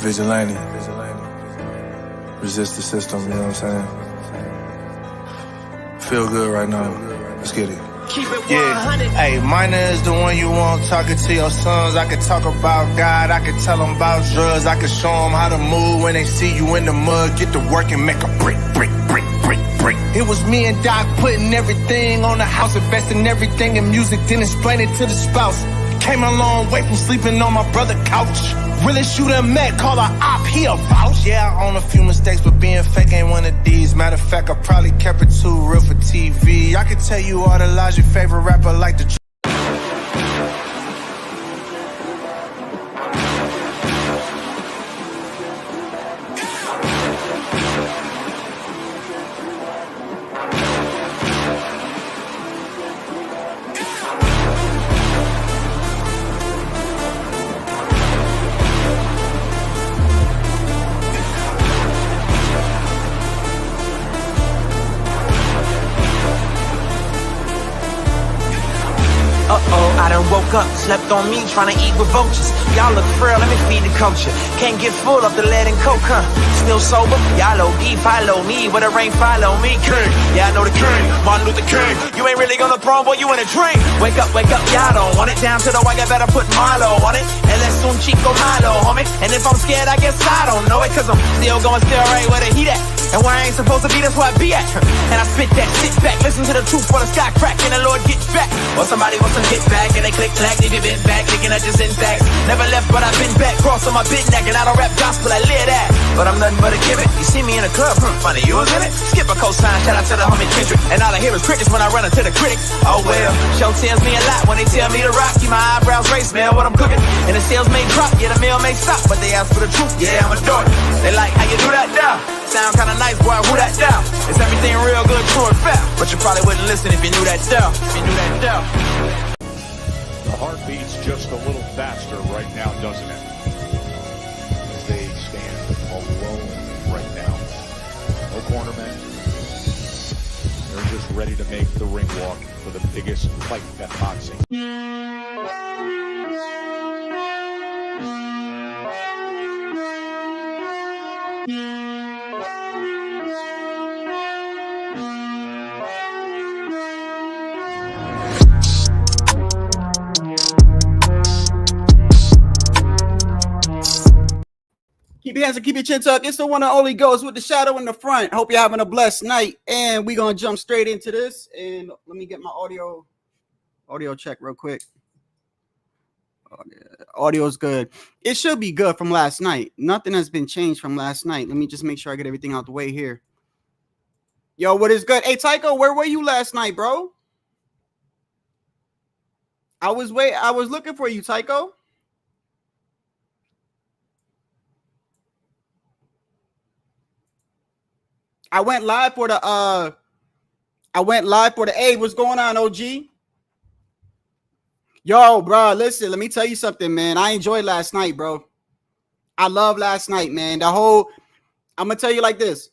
Vigilante. Resist the system, you know what I'm saying? Feel good right now. Let's get it. Yeah, hey, minor is the one you want talking to your sons. I can talk about God, I can tell them about drugs, I can show them how to move when they see you in the mud. Get to work and make a brick. It was me and Doc putting everything on the house, investing everything in music, then explain it to the spouse. Came a long way from sleeping on my brother's couch. Realest you done met, call a op, he a vouch. Yeah, I own a few mistakes, but being fake ain't one of these. Matter of fact, I probably kept it too real for TV. I could tell you all the lies your favorite rapper like to. I done woke up, slept on me, trying to eat with vultures. Y'all look frail, let me feed the culture. Can't get full of the lead and coke, huh? Still sober, y'all OD, follow me. Where the rain follow me, king. Yeah, I know the king, Martin Luther King. You ain't really gonna throw, boy, you in a dream. Wake up, y'all don't want it. Down to the wire, better put Milo on it. And let's soon Chico Milo, homie. And if I'm scared, I guess I don't know it. Cause I'm still going right where the heat at. And where I ain't supposed to be, that's where I be at. And I spit that shit back, listen to the truth for the sky crack. And the Lord get back. Or somebody wants some hit back, and they click clack, leave it bent back, thinking I just intact. Never left, but I've been back, cross on my bit neck, and I don't rap gospel, I live that. But I'm nothing but a gimmick. You see me in a club, funny, you was in it. Skip a cosign, shout out to the homie Kendrick. And all I hear is critics when I run into the critics. Oh well, show tells me a lot when they tell me to rock. Keep my eyebrows raised, smell what I'm cooking. And the sales may drop, yeah, the meal may stop, but they ask for the truth, yeah, I'm a dork. They like how you do that now. Sound kinda nice, boy, who that down? Is everything real good, true and fair? But you probably wouldn't listen if you knew that down. The heart beats just a little faster right now, doesn't it? As they stand alone right now. No cornermen. They're just ready to make the ring walk for the biggest fight in boxing. Keep your hands and keep your chin tucked. It's the one and only Ghost with the shadow in the front. Hope you're having a blessed night. And we're going to jump straight into this. And let me get my audio check real quick. Audio's good. It should be good from last night. Nothing has been changed from last night. Let me just make sure I get everything out the way here. Yo, what is good? Hey, Tycho, where were you last night, bro? I was looking for you, Tycho. I went live for the hey, what's going on, OG? Yo, bro, listen, let me tell you something, man. I enjoyed last night, bro. I love last night, man. I'm gonna tell you like this.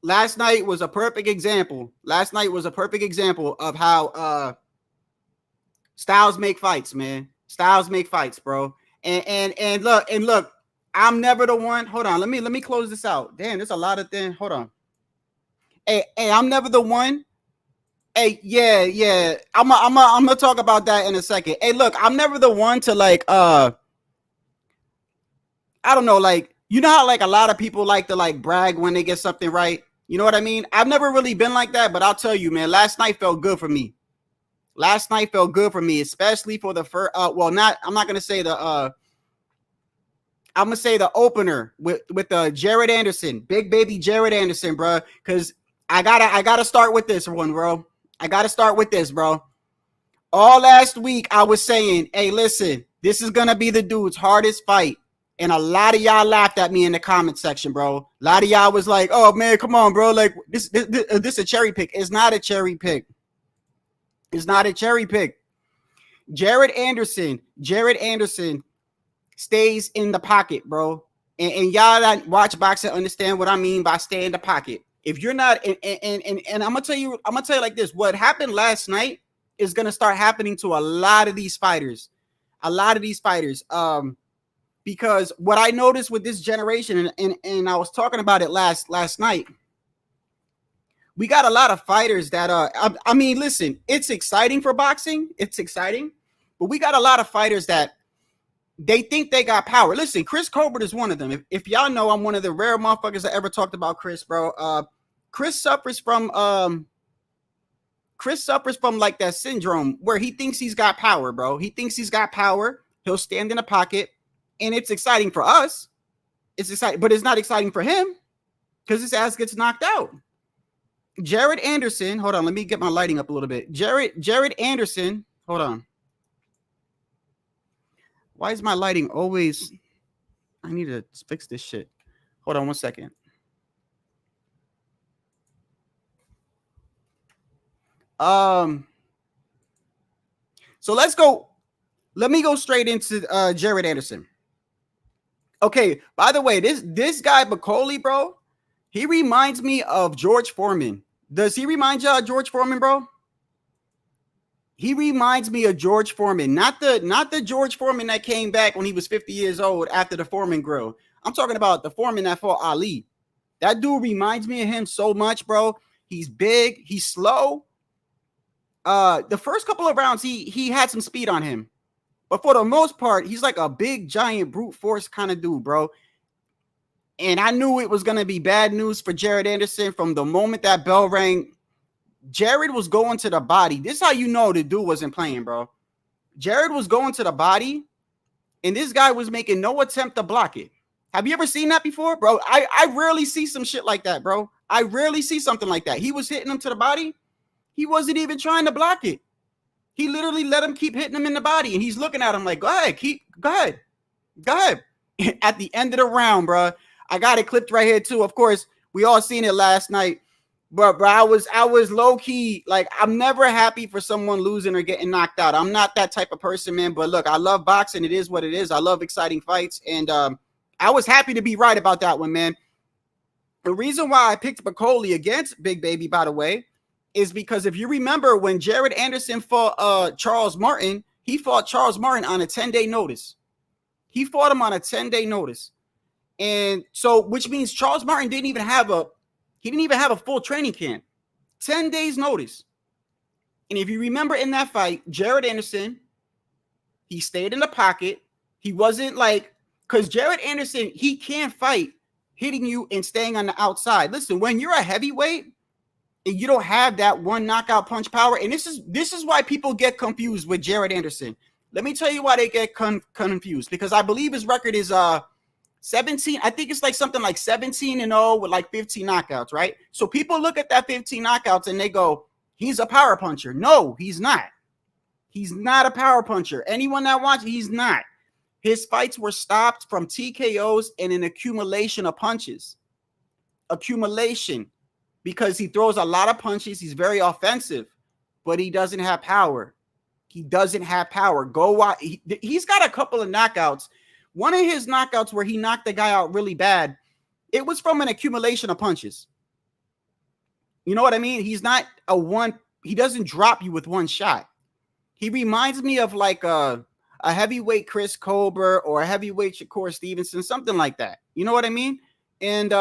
Last night was a perfect example. Last night was a perfect example of how styles make fights, man. Styles make fights, bro. And look. I'm never the one. Hold on. Let me close this out. Damn, there's a lot of things. Hold on. Hey, I'm never the one. Hey, yeah. I'm gonna talk about that in a second. Hey, look, I'm never the one to like I don't know, like, you know how like a lot of people like to like brag when they get something right. You know what I mean? I've never really been like that, but I'll tell you, man, last night felt good for me. Last night felt good for me, especially for the first I'm not gonna say the I'm gonna say the opener with Jared Anderson, big baby Jared Anderson, bro. Because I gotta start with this one, bro. I gotta start with this, bro. All last week I was saying, hey, listen, this is gonna be the dude's hardest fight, and a lot of y'all laughed at me in the comment section, bro. A lot of y'all was like, oh man, come on, bro. Like this a cherry pick. It's not a cherry pick. It's not a cherry pick. Jared Anderson stays in the pocket, bro. And y'all that watch boxing understand what I mean by stay in the pocket. If you're not, and I'm gonna tell you like this: what happened last night is gonna start happening to a lot of these fighters, because what I noticed with this generation, and I was talking about it last night, we got a lot of fighters that I mean, listen, it's exciting for boxing, it's exciting, but we got a lot of fighters that they think they got power. Listen, Chris Colbert is one of them. If y'all know, I'm one of the rare motherfuckers that ever talked about Chris, bro. Chris suffers from like that syndrome where he thinks he's got power, bro. He thinks he's got power. He'll stand in a pocket, and it's exciting for us. It's exciting, but it's not exciting for him because his ass gets knocked out. Jared Anderson, hold on, let me get my lighting up a little bit. Jared Anderson, hold on. Why is my lighting always? I need to fix this shit. Hold on 1 second. So let's go. Let me go straight into Jared Anderson. Okay, by the way, this guy Bacoli, bro, he reminds me of George Foreman. Does he remind you of George Foreman, bro? He reminds me of George Foreman, not the George Foreman that came back when he was 50 years old after the Foreman grill. I'm talking about the Foreman that fought Ali. That dude reminds me of him so much, bro. He's big, he's slow. The first couple of rounds, he had some speed on him, but for the most part, he's like a big, giant, brute force kind of dude, bro. And I knew it was gonna be bad news for Jared Anderson from the moment that bell rang. Jared was going to the body. This is how you know the dude wasn't playing, bro. Jared was going to the body, and this guy was making no attempt to block it. Have you ever seen that before, bro? I rarely see some shit like that, bro. I rarely see something like that. He was hitting him to the body. He wasn't even trying to block it. He literally let him keep hitting him in the body, and he's looking at him like, go ahead. At the end of the round, bro, I got it clipped right here too. Of course, we all seen it last night. But bro, I was low key, like, I'm never happy for someone losing or getting knocked out. I'm not that type of person, man. But look, I love boxing. It is what it is. I love exciting fights, and I was happy to be right about that one, man. The reason why I picked Bacoli against Big Baby, by the way, is because if you remember when Jared Anderson fought Charles Martin, he fought Charles Martin on a 10-day notice. He fought him on a 10-day notice, and so which means Charles Martin didn't even have a full training camp, 10 days notice. And if you remember in that fight, Jared Anderson, he stayed in the pocket. He wasn't like, because Jared Anderson, he can't fight hitting you and staying on the outside. Listen, when you're a heavyweight and you don't have that one knockout punch power, and this is why people get confused with Jared Anderson. Let me tell you why they get confused, because I believe his record is 17, I think it's like something like 17-0 with like 15 knockouts, right? So people look at that 15 knockouts and they go, he's a power puncher. No, he's not. He's not a power puncher. Anyone that watches, he's not. His fights were stopped from TKOs and an accumulation of punches. Accumulation, because he throws a lot of punches. He's very offensive, but he doesn't have power. He doesn't have power. Go watch. He's got a couple of knockouts. One of his knockouts where he knocked the guy out really bad, it was from an accumulation of punches. You know what I mean? He's not he doesn't drop you with one shot. He reminds me of like a heavyweight Chris Colbert or a heavyweight Shakur Stevenson, something like that. You know what I mean? And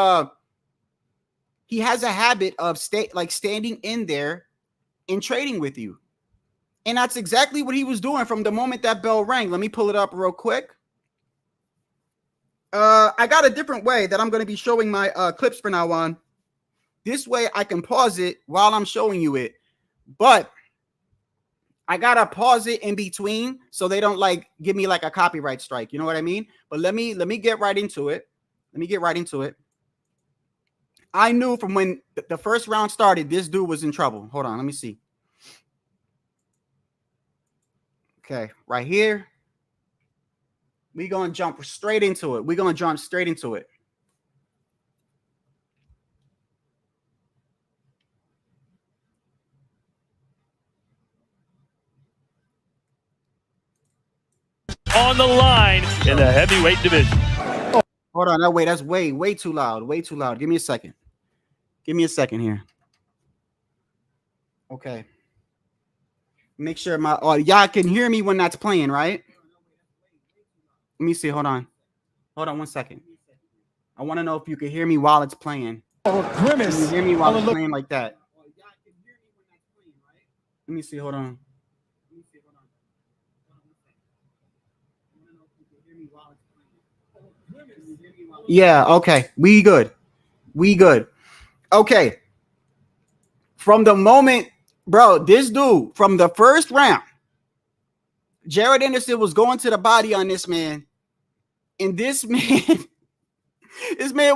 he has a habit of standing in there and trading with you. And that's exactly what he was doing from the moment that bell rang. Let me pull it up real quick. I got a different way that I'm going to be showing my clips from now on. This way I can pause it while I'm showing you it. But I got to pause it in between so they don't like give me like a copyright strike. You know what I mean? But let me get right into it. I knew from when the first round started, this dude was in trouble. Hold on. Let me see. Okay. Right here. We're going to jump straight into it. On the line in the heavyweight division. Oh, hold on. No, wait. That's way too loud. Way too loud. Give me a second. Here. Okay. Make sure y'all can hear me when that's playing, right? Let me see. Hold on. Hold on 1 second. I want to know if you can hear me while it's playing. Oh, grimace. Can you hear me while it's playing like that? Let me see. Hold on. Yeah, okay. We good. Okay. From the moment, bro, this dude, from the first round, Jared Anderson was going to the body on this man. And this man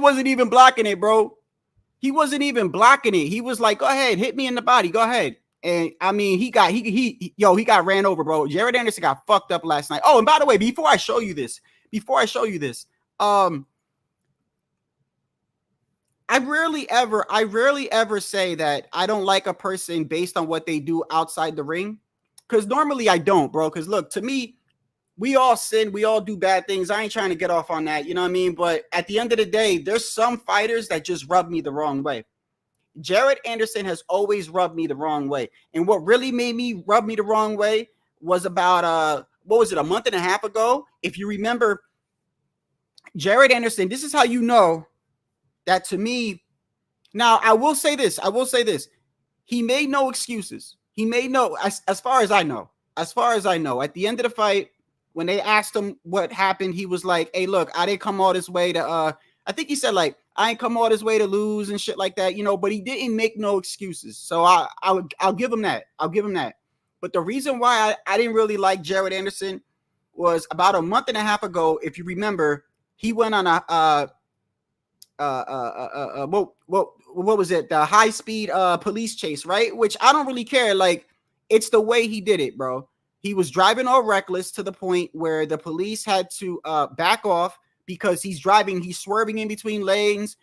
wasn't even blocking it, bro. He wasn't even blocking it. He was like, go ahead, hit me in the body. Go ahead. And I mean, he got ran over, bro. Jared Anderson got fucked up last night. Oh, and by the way, before I show you this, I rarely ever say that I don't like a person based on what they do outside the ring. Because normally I don't, bro. Because look, to me, we all sin. We all do bad things. I ain't trying to get off on that. You know what I mean? But at the end of the day, there's some fighters that just rub me the wrong way. Jared Anderson has always rubbed me the wrong way. And what really made me rub me the wrong way was about, what was it, a month and a half ago? If you remember, Jared Anderson, this is how you know that to me. Now, I will say this. He made no excuses. He made no, as far as I know, at the end of the fight, when they asked him what happened, he was like, hey, look, I didn't come all this way to, I think he said like, I ain't come all this way to lose and shit like that, you know, but he didn't make no excuses. So I'll give him that. But the reason why I didn't really like Jared Anderson was about a month and a half ago. If you remember, he went on what was it? The high speed police chase, right? Which I don't really care. Like, it's the way he did it, bro. He was driving all reckless to the point where the police had to back off because he's swerving in between lanes,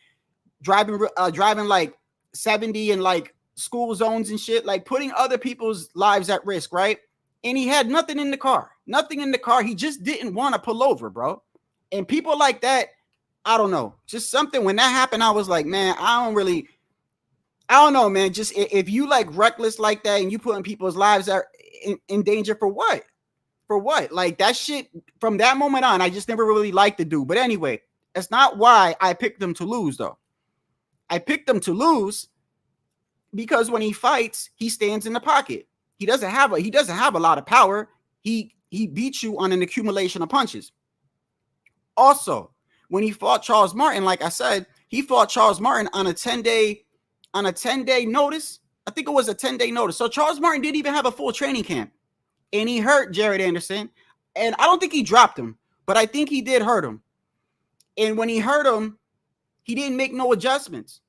driving like 70 in like school zones and shit, like putting other people's lives at risk, right? And he had nothing in the car. He just didn't want to pull over, bro. And people like that, I don't know. Just something, when that happened, I was like, man, I don't know, man. Just if you like reckless like that and you putting people's lives in danger for what? Like that shit, from that moment on, I just never really liked the dude. But anyway, that's not why I picked him to lose, though. I picked him to lose because when he fights, he stands in the pocket. He doesn't have a lot of power. He beats you on an accumulation of punches. Also, when he fought Charles Martin, like I said, he fought Charles Martin on a 10-day notice. I think it was a 10-day notice. So Charles Martin didn't even have a full training camp. And he hurt Jared Anderson. And I don't think he dropped him, but I think he did hurt him. And when he hurt him, he didn't make no adjustments.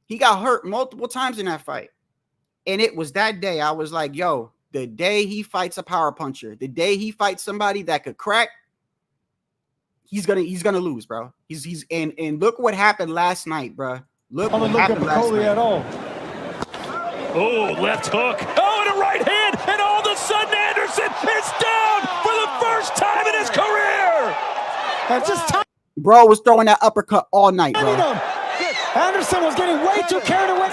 He got hurt multiple times in that fight. And it was that day I was like, yo, the day he fights a power puncher, the day he fights somebody that could crack, he's gonna lose, bro. And look what happened last night, bro. Look what happened last night. At all. Oh, left hook. Oh, and a right hand. And all of a sudden, Anderson is down for the first time in his career. That's just time. Bro was throwing that uppercut all night, bro. Anderson was getting way too carried away.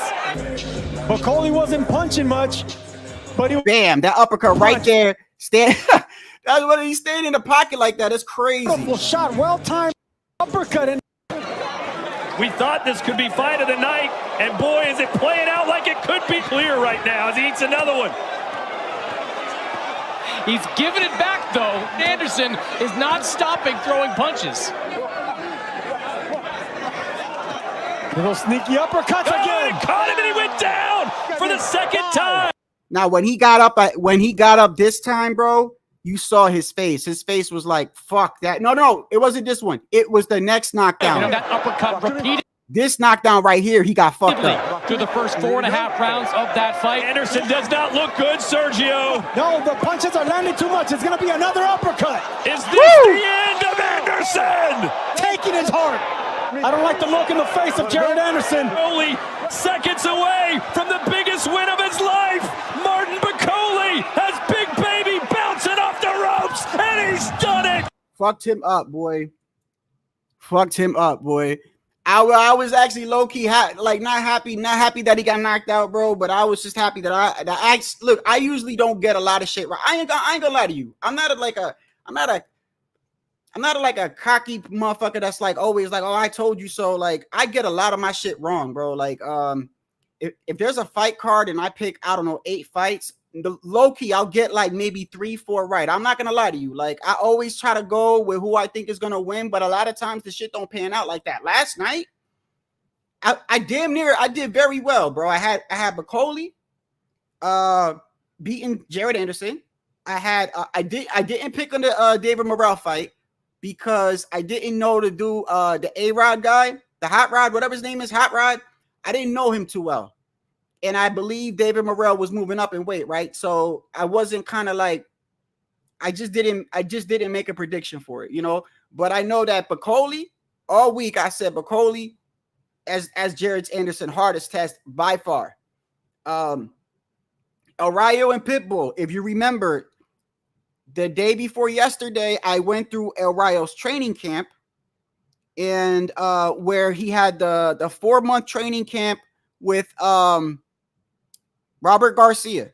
Bacoli wasn't punching much, but he bam, that uppercut right there. That's what he's staying in the pocket like that. It's crazy. Beautiful shot, well-timed uppercut. We thought this could be fight of the night, and boy, is it playing out like it could be clear right now as he eats another one. He's giving it back, though. Anderson is not stopping throwing punches. Little sneaky uppercuts again. He caught him and he went down for the second time. Now, when he got up this time, bro, you saw his face. His face was like, fuck that. No, it wasn't this one. It was the next knockdown. That uppercut repeated. This knockdown right here, he got fucked up. Through the first 4.5 rounds of that fight. Anderson does not look good, Sergio. No, the punches are landing too much. It's going to be another uppercut. Is this the end of Anderson? Taking his heart. I don't like the look in the face of Jared Anderson. Only seconds away from the biggest win of his life. Martin Bacoli has Big Baby bouncing off the ropes, and he's done it. Fucked him up, boy. I was actually low-key not happy that he got knocked out, bro, but I was just happy that I usually don't get a lot of shit right. I ain't gonna lie to you. I'm not I'm not like a cocky motherfucker that's like always like, oh, I told you so. Like, I get a lot of my shit wrong, bro. Like, if there's a fight card and I pick, I don't know, 8 fights, the low key, I'll get like maybe 3, 4 right. I'm not gonna lie to you. Like, I always try to go with who I think is gonna win, but a lot of times the shit don't pan out like that. Last night, I did very well, bro. I had Bacoli beating Jared Anderson. I didn't pick on the David Morrell fight because I didn't know to do the A-Rod guy, the Hot Rod, whatever his name is, Hot Rod. I didn't know him too well. And I believe David Morrell was moving up in weight, right? So I wasn't kind of like, I just didn't make a prediction for it, you know. But I know that Bacoli, all week I said Bacoli as Jared Anderson, hardest test by far. El Rayo and Pitbull, if you remember, the day before yesterday, I went through El Rayo's training camp, and where he had the 4-month training camp with Robert Garcia.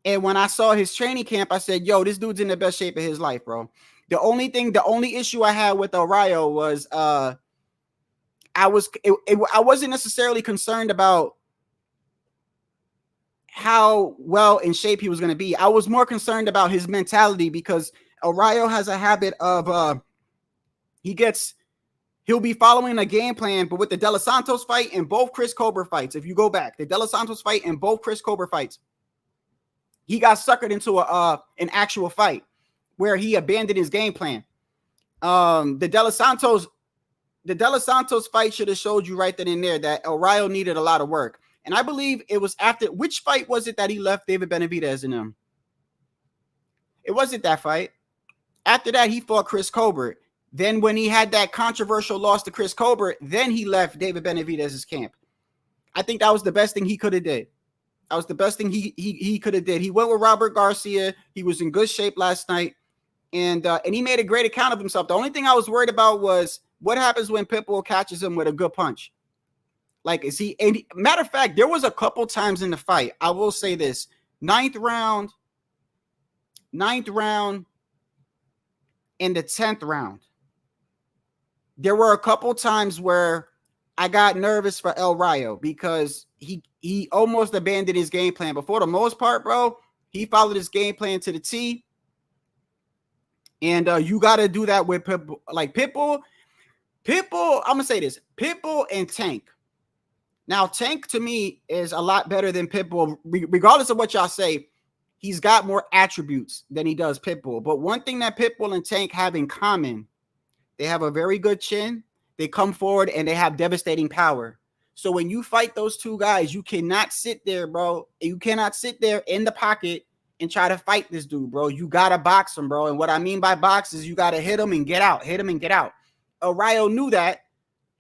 And when I saw his training camp, I said, yo, this dude's in the best shape of his life, bro. The only issue I had with El Rayo was I wasn't necessarily concerned about how well in shape he was going to be. I was more concerned about his mentality, because El Rayo has a habit of he'll be following a game plan, but with the De Los Santos fight and both Chris Colbert fights, if you go back, the De Los Santos fight and both Chris Colbert fights, he got suckered into an actual fight where he abandoned his game plan. The De Los Santos fight should have showed you right then and there that El Rayo needed a lot of work. And I believe it was after, which fight was it that he left David Benavidez in him? It wasn't that fight. After that, he fought Chris Colbert. Then when he had that controversial loss to Chris Colbert, then he left David Benavidez's camp. I think that was the best thing he could have did. That was the best thing he could have did. He went with Robert Garcia. He was in good shape last night. And he made a great account of himself. The only thing I was worried about was what happens when Pitbull catches him with a good punch. Like, is he, and matter of fact, there was a couple times in the fight, I will say this, ninth round, and the 10th round, there were a couple times where I got nervous for El Rayo because he almost abandoned his game plan. But for the most part, bro, he followed his game plan to the T. And you got to do that with Pitbull. Like Pitbull, I'm going to say this, Pitbull and Tank. Now, Tank to me is a lot better than Pitbull. Regardless of what y'all say, he's got more attributes than he does Pitbull. But one thing that Pitbull and Tank have in common, they have a very good chin. They come forward and they have devastating power. So when you fight those two guys, you cannot sit there, bro. You cannot sit there in the pocket and try to fight this dude, bro. You got to box him, bro. And what I mean by box is you got to hit him and get out. Hit him and get out. El Rayo knew that.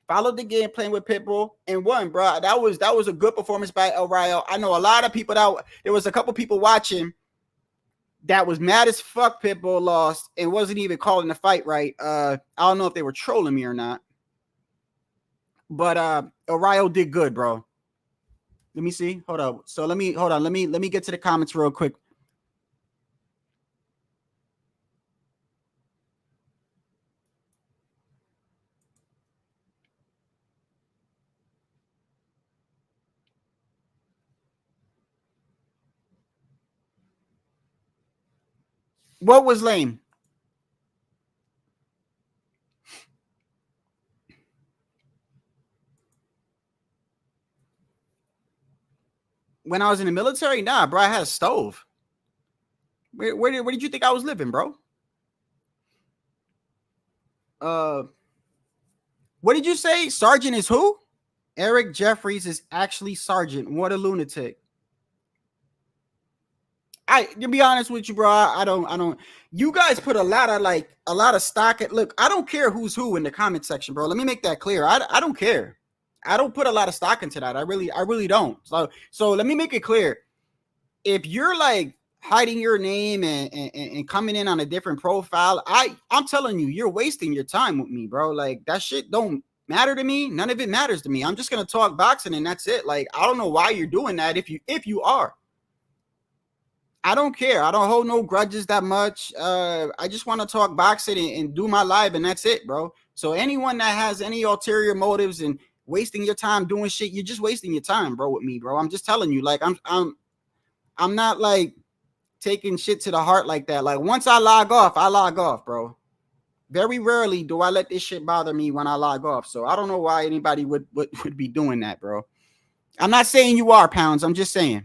Followed the game plan with Pitbull and won, bro. That was a good performance by El Rayo. I know a lot of people there was a couple people watching that was mad as fuck Pitbull lost and wasn't even calling the fight right. I don't know if they were trolling me or not. But El Rayo did good, bro. Let me see. Hold on. So let me get to the comments real quick. What was lame? When I was in the military? Nah, bro, I had a stove. Where did you think I was living, bro? What did you say? Sergeant is who? Eric Jeffries is actually Sergeant. What a lunatic. To be honest with you, bro, I don't. You guys put a lot of stock at. Look, I don't care who's who in the comment section, bro. Let me make that clear. I don't care. I don't put a lot of stock into that. I really don't. So let me make it clear. If you're like hiding your name and coming in on a different profile, I'm telling you, you're wasting your time with me, bro. Like that shit don't matter to me. None of it matters to me. I'm just gonna talk boxing and that's it. Like I don't know why you're doing that if you are. I don't care. I don't hold no grudges that much. I just want to talk boxing and do my live, and that's it, bro. So anyone that has any ulterior motives and wasting your time doing shit, you're just wasting your time, bro, with me, bro. I'm just telling you, like, I'm not like taking shit to the heart like that. Like, once I log off, bro. Very rarely do I let this shit bother me when I log off. So I don't know why anybody would be doing that, bro. I'm not saying you are, Pounds. I'm just saying.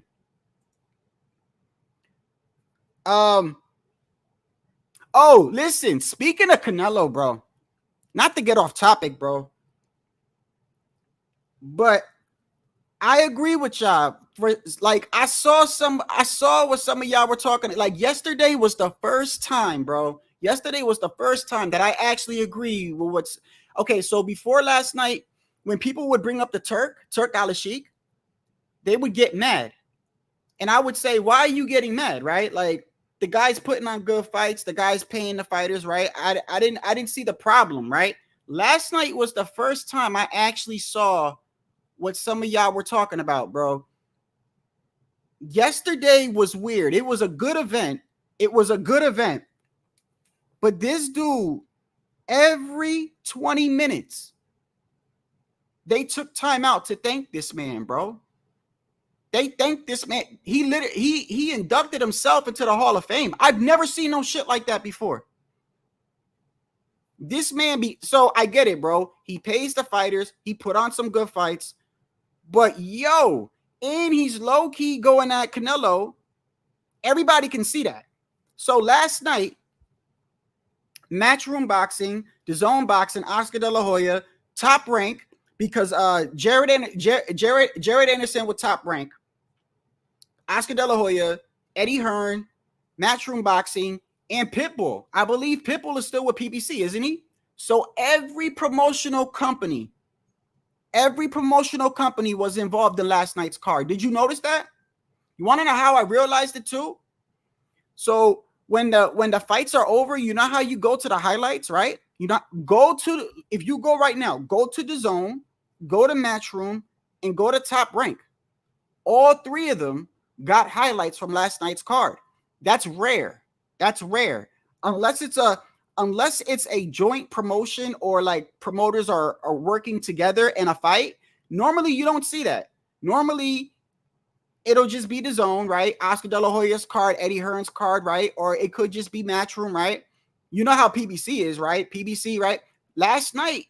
Oh, listen, speaking of Canelo, bro, not to get off topic, bro, but I agree with y'all. For like, I saw what some of y'all were talking. Like, yesterday was the first time, bro. Yesterday was the first time that I actually agree with what's okay. So before last night, when people would bring up the Turki Alalshikh, they would get mad, and I would say, "Why are you getting mad?" Right? Like, the guy's putting on good fights. The guy's paying the fighters, right? I didn't see the problem, right? Last night was the first time I actually saw what some of y'all were talking about, bro. Yesterday was weird. It was a good event. But this dude, every 20 minutes, they took time out to thank this man, bro. They thanked this man. He inducted himself into the Hall of Fame. I've never seen no shit like that before. This man so I get it, bro. He pays the fighters. He put on some good fights. But and he's low-key going at Canelo. Everybody can see that. So last night, Matchroom Boxing, DAZN Boxing, Oscar De La Hoya, Top Rank, because Jared Anderson with Top Rank, Oscar De La Hoya, Eddie Hearn, Matchroom Boxing, and Pitbull. I believe Pitbull is still with PBC, isn't he? So every promotional company was involved in last night's card. Did you notice that? You want to know how I realized it too? So when the fights are over, you know how you go to the highlights, right? If you go right now, go to DAZN, go to Matchroom, and go to Top Rank. All three of them got highlights from last night's card. That's rare. Unless it's a joint promotion, or like promoters are working together in a fight. Normally you don't see that. Normally it'll just be DAZN, right? Oscar De La Hoya's card, Eddie Hearn's card, right? Or it could just be Matchroom, right? You know how PBC is, right? PBC, right? Last night,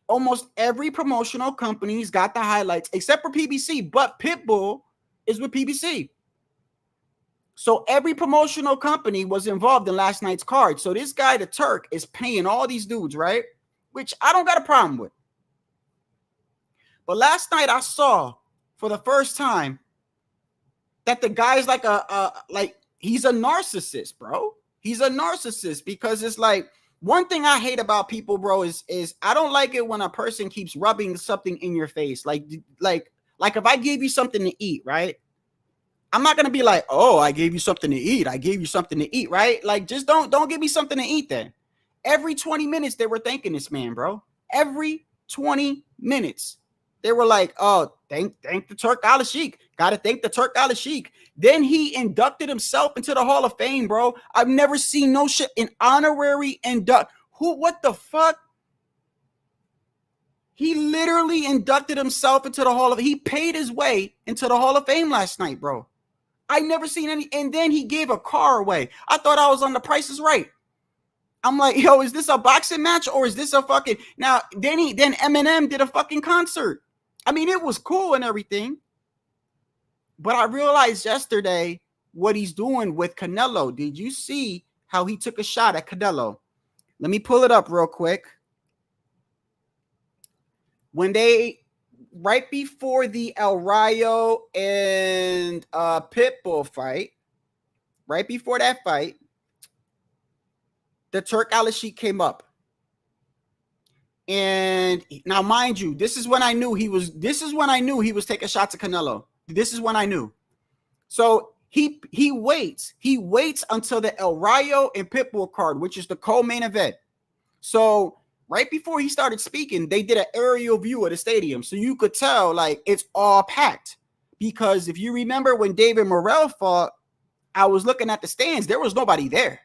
almost every promotional company's got the highlights except for PBC, but Pitbull is with PBC. So every promotional company was involved in last night's card. So this guy, the Turk, is paying all these dudes, right? Which I don't got a problem with. But last night I saw for the first time that the guy's like he's a narcissist, bro. He's a narcissist, because it's like, one thing I hate about people, bro, is I don't like it when a person keeps rubbing something in your face. Like if I gave you something to eat, right? I'm not gonna be like, oh, I gave you something to eat. I gave you something to eat, right? Like, just don't give me something to eat then. Every 20 minutes they were thanking this man, bro. Every 20 minutes. They were like, oh, thank the Turki Alalshikh. Gotta thank the Turki Alalshikh. Then he inducted himself into the Hall of Fame, bro. I've never seen no shit. An honorary induct. What the fuck? He literally inducted himself into the Hall of Fame. He paid his way into the Hall of Fame last night, bro. I never seen any. And then he gave a car away. I thought I was on The Price is Right. I'm like, yo, is this a boxing match or is this a fucking... Now, then Eminem did a fucking concert. I mean, it was cool and everything. But I realized yesterday what he's doing with Canelo. Did you see how he took a shot at Canelo? Let me pull it up real quick. Right before the El Rayo and Pitbull fight, right before that fight, the Turki Alalshikh came up. And now, mind you, this is when I knew he was taking shots at Canelo. This is when I knew. So he waits until the El Rayo and Pitbull card, which is the co-main event. So right before he started speaking, they did an aerial view of the stadium. So you could tell, like, it's all packed. Because if you remember when David Morrell fought, I was looking at the stands. There was nobody there.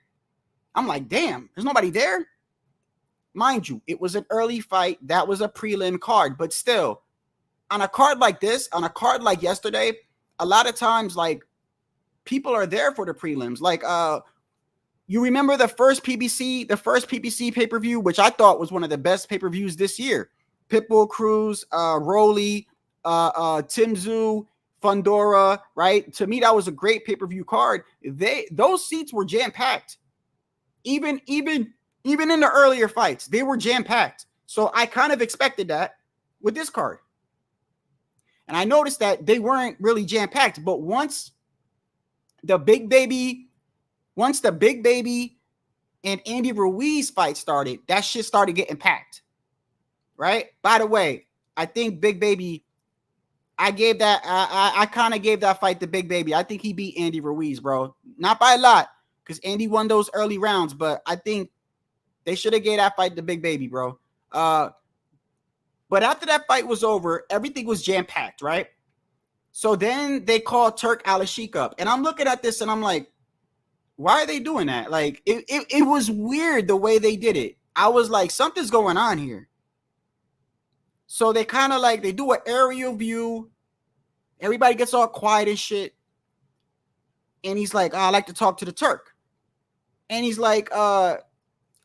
I'm like, damn, there's nobody there. Mind you, it was an early fight. That was a prelim card. But still, on a card like this, on a card like yesterday, a lot of times, like, people are there for the prelims. Like, you remember the first PBC pay-per-view, which I thought was one of the best pay-per-views this year. Pitbull Cruz, Rolly, Tim Tszyu, Fundora, right? To me, that was a great pay-per-view card. Those seats were jam-packed. Even in the earlier fights, they were jam-packed. So I kind of expected that with this card. And I noticed that they weren't really jam-packed, but once the Big Baby and Andy Ruiz fight started, that shit started getting packed. Right? By the way, I think Big Baby, I kind of gave that fight to Big Baby. I think he beat Andy Ruiz, bro. Not by a lot, because Andy won those early rounds, but I think they should have gave that fight to Big Baby, bro. But after that fight was over, everything was jam-packed, right? So then they called Turki Alalshikh up. And I'm looking at this and I'm like, why are they doing that? Like, it was weird the way they did it. I was like, something's going on here. So they kind of like, they do an aerial view. Everybody gets all quiet and shit. And he's like, I'd like to talk to the Turk. And he's like,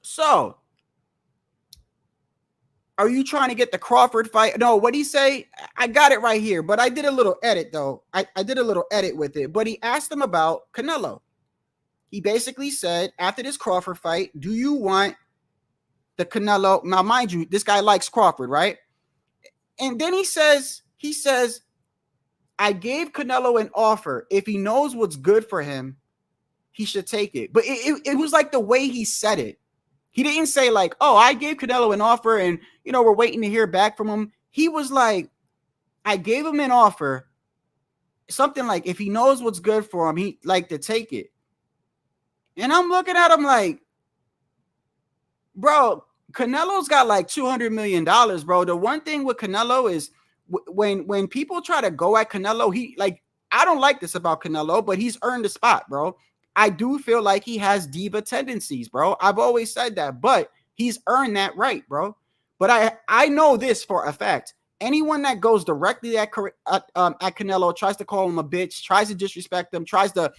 so are you trying to get the Crawford fight? No, what'd he say? I got it right here, but I did a little edit though. I did a little edit with it, but he asked him about Canelo. He basically said, after this Crawford fight, do you want the Canelo? Now, mind you, this guy likes Crawford, right? And then he says, I gave Canelo an offer. If he knows what's good for him, he should take it. But it was like the way he said it. He didn't say like, oh, I gave Canelo an offer and, you know, we're waiting to hear back from him. He was like, I gave him an offer. Something like, if he knows what's good for him, he'd like to take it. And I'm looking at him like, bro, Canelo's got like $200 million, bro. The one thing with Canelo is when people try to go at Canelo, he like, I don't like this about Canelo, but he's earned a spot, bro. I do feel like he has diva tendencies, bro. I've always said that, but he's earned that right, bro. But I know this for a fact. Anyone that goes directly at Canelo, tries to call him a bitch, tries to disrespect him, tries to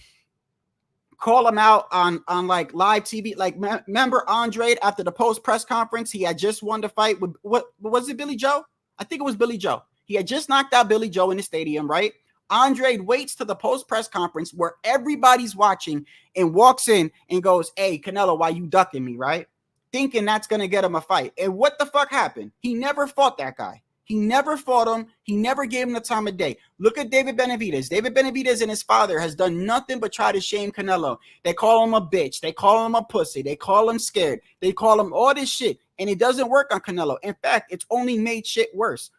call him out on like live TV. Like, remember Andre after the post press conference? He had just won the fight with, what was it, Billy Joe? I think it was Billy Joe. He had just knocked out Billy Joe in the stadium, right? Andre waits to the post press conference where everybody's watching and walks in and goes, hey, Canelo, why you ducking me, right? Thinking that's going to get him a fight. And what the fuck happened? He never fought that guy. He never fought him. He never gave him the time of day. Look at David Benavidez. David Benavidez and his father has done nothing but try to shame Canelo. They call him a bitch. They call him a pussy. They call him scared. They call him all this shit. And it doesn't work on Canelo. In fact, it's only made shit worse.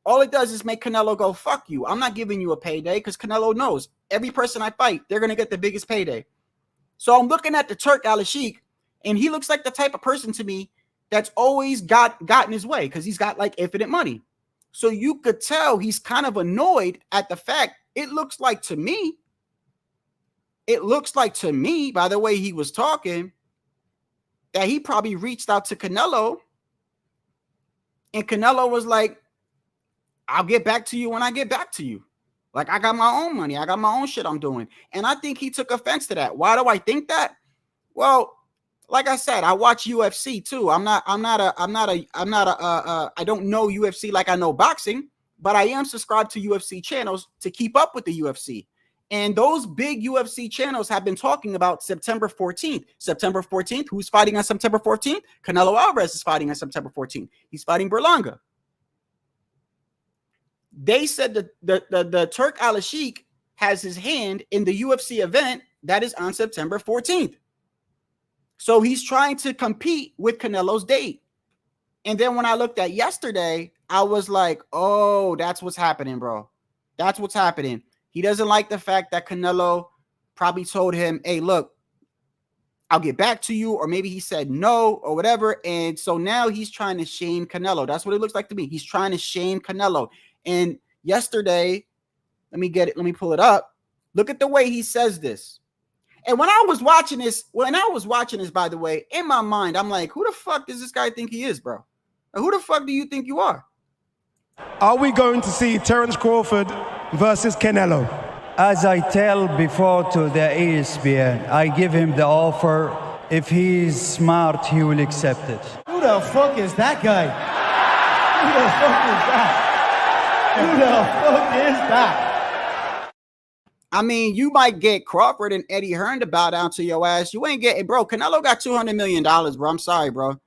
All it does is make Canelo go, fuck you. I'm not giving you a payday, because Canelo knows every person I fight, they're going to get the biggest payday. So I'm looking at the Turki Alalshikh, and he looks like the type of person to me that's always gotten his way, because he's got like infinite money. So you could tell he's kind of annoyed at the fact, it looks like to me, by the way he was talking, that he probably reached out to Canelo, and Canelo was like, I'll get back to you when I get back to you. Like, I got my own money. I got my own shit I'm doing. And I think he took offense to that. Why do I think that? Well, like I said, I watch UFC too. I don't know UFC like I know boxing, but I am subscribed to UFC channels to keep up with the UFC. And those big UFC channels have been talking about September 14th. September 14th, who's fighting on September 14th? Canelo Alvarez is fighting on September 14th. He's fighting Berlanga. They said that the Turki Alalshikh has his hand in the UFC event that is on September 14th. So he's trying to compete with Canelo's date. And then when I looked at yesterday, I was like, oh, that's what's happening, bro. That's what's happening. He doesn't like the fact that Canelo probably told him, hey, look, I'll get back to you. Or maybe he said no or whatever. And so now he's trying to shame Canelo. That's what it looks like to me. He's trying to shame Canelo. And yesterday, let me pull it up. Look at the way he says this. And when I was watching this, by the way, in my mind, I'm like, who the fuck does this guy think he is, bro? And who the fuck do you think you are? Are we going to see Terence Crawford versus Canelo? As I tell before to the ESPN, I give him the offer. If he's smart, he will accept it. Who the fuck is that guy? Who the fuck is that? Who the fuck is that? I mean, you might get Crawford and Eddie Hearn to bow down to your ass. You ain't getting, bro. Canelo got $200 million, bro. I'm sorry, bro.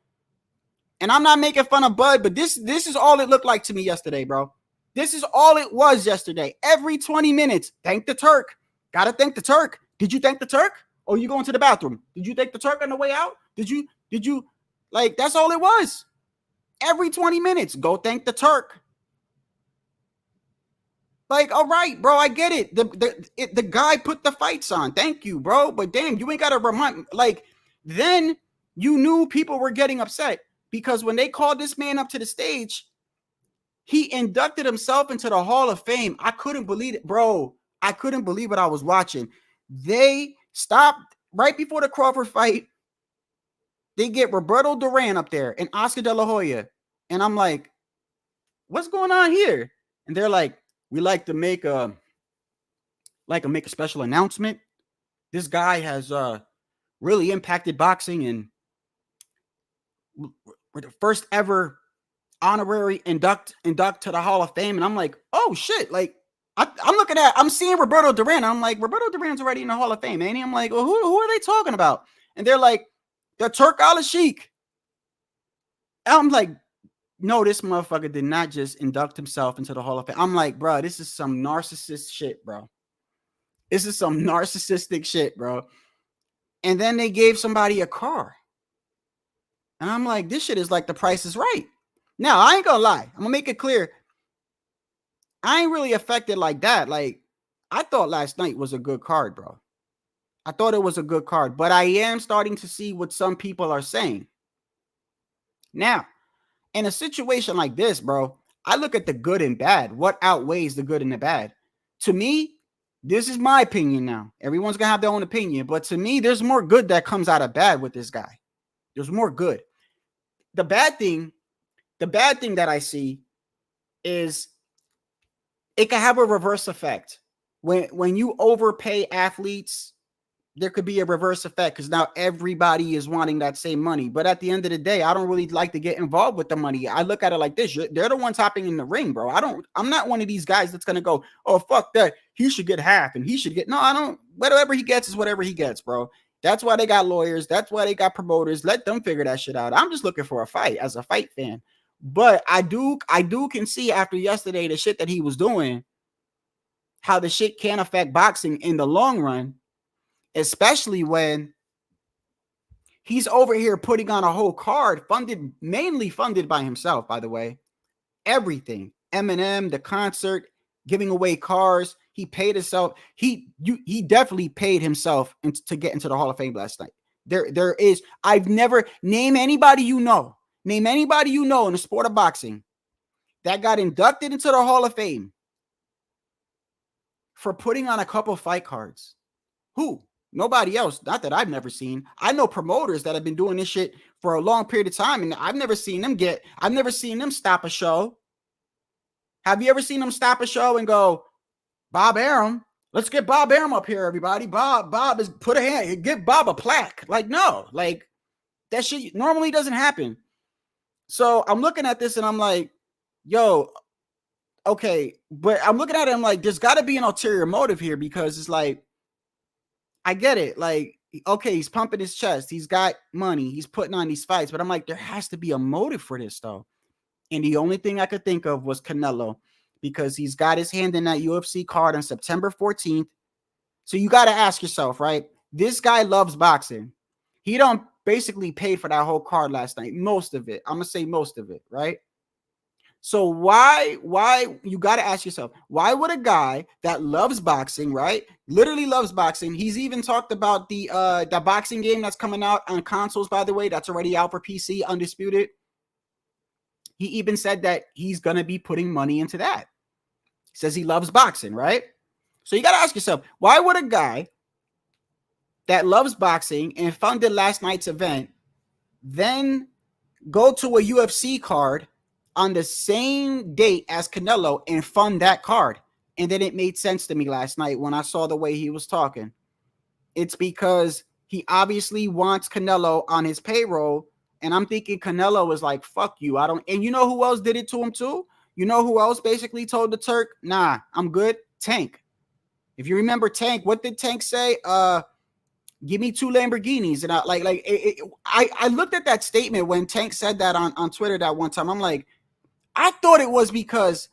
And I'm not making fun of Bud, but this is all it looked like to me yesterday, bro. This is all it was yesterday. Every 20 minutes, thank the Turk. Gotta thank the Turk. Did you thank the Turk? Or you going to the bathroom? Did you thank the Turk on the way out? Did you like, that's all it was. Every 20 minutes, go thank the Turk. Like, all right, bro, I get it. The guy put the fights on. Thank you, bro. But damn, you ain't got to remind, like, then you knew people were getting upset because when they called this man up to the stage, he inducted himself into the Hall of Fame. I couldn't believe it, bro. I couldn't believe what I was watching. They stopped right before the Crawford fight. They get Roberto Duran up there and Oscar De La Hoya. And I'm like, what's going on here? And they're like, we like to make a special announcement. This guy has really impacted boxing, and we're the first ever honorary induct to the Hall of Fame. And I'm like, oh shit! Like I'm seeing Roberto Duran. I'm like, Roberto Duran's already in the Hall of Fame, ain't he? I'm like, well, who are they talking about? And they're like, the Turki Alalshikh. I'm like, no, this motherfucker did not just induct himself into the Hall of Fame. I'm like, bro, this is some narcissist shit, bro. This is some narcissistic shit, bro. And then they gave somebody a car. And I'm like, this shit is like The Price is Right. Now, I ain't gonna lie. I'm gonna make it clear. I ain't really affected like that. Like, I thought last night was a good card, bro. I thought it was a good card. But I am starting to see what some people are saying. Now, in a situation like this, bro, I look at the good and bad. What outweighs the good and the bad? To me, this is my opinion now. Everyone's going to have their own opinion. But to me, there's more good that comes out of bad with this guy. There's more good. The bad thing that I see is it can have a reverse effect. When you overpay athletes, there could be a reverse effect because now everybody is wanting that same money. But at the end of the day, I don't really like to get involved with the money. I look at it like this. They're the ones hopping in the ring, bro. I'm not one of these guys that's going to go, oh, fuck that. He should get half and he should get, no, I don't, whatever he gets is whatever he gets, bro. That's why they got lawyers. That's why they got promoters. Let them figure that shit out. I'm just looking for a fight as a fight fan. But I do can see after yesterday, the shit that he was doing, how the shit can affect boxing in the long run. Especially when he's over here putting on a whole card mainly funded by himself, by the way. Everything. Eminem, the concert, giving away cars. He paid himself. He definitely paid himself to get into the Hall of Fame last night. There is, I've never, name anybody you know in the sport of boxing that got inducted into the Hall of Fame for putting on a couple fight cards. Who? Nobody else. Not that I've never seen. I know promoters that have been doing this shit for a long period of time, and I've never seen them stop a show. Have you ever seen them stop a show and go, Bob Arum, let's get Bob Arum up here, everybody. Bob is put a hand, give Bob a plaque. Like, no, like that shit normally doesn't happen. So I'm looking at this and I'm like, yo, okay, but I'm looking at it, I'm like, there's got to be an ulterior motive here because it's like, I get it. Like, okay, he's pumping his chest. He's got money. He's putting on these fights. But I'm like, there has to be a motive for this, though. And the only thing I could think of was Canelo because he's got his hand in that UFC card on September 14th. So you got to ask yourself, right? This guy loves boxing. He don't basically pay for that whole card last night. Most of it. I'm going to say most of it, right? So why you got to ask yourself, why would a guy that loves boxing, right? Literally loves boxing. He's even talked about the boxing game that's coming out on consoles, by the way, that's already out for PC, Undisputed. He even said that he's going to be putting money into that. He says he loves boxing, right? So you got to ask yourself, why would a guy that loves boxing and funded last night's event then go to a UFC card on the same date as Canelo and fund that card? And then it made sense to me last night when I saw the way he was talking. It's because he obviously wants Canelo on his payroll. And I'm thinking Canelo is like, fuck you. I don't. And you know who else did it to him too? You know who else basically told the Turk, nah, I'm good? Tank. If you remember Tank, what did Tank say? Give me 2 Lamborghinis. And I looked at that statement when Tank said that on Twitter that one time. I'm like, I thought it was because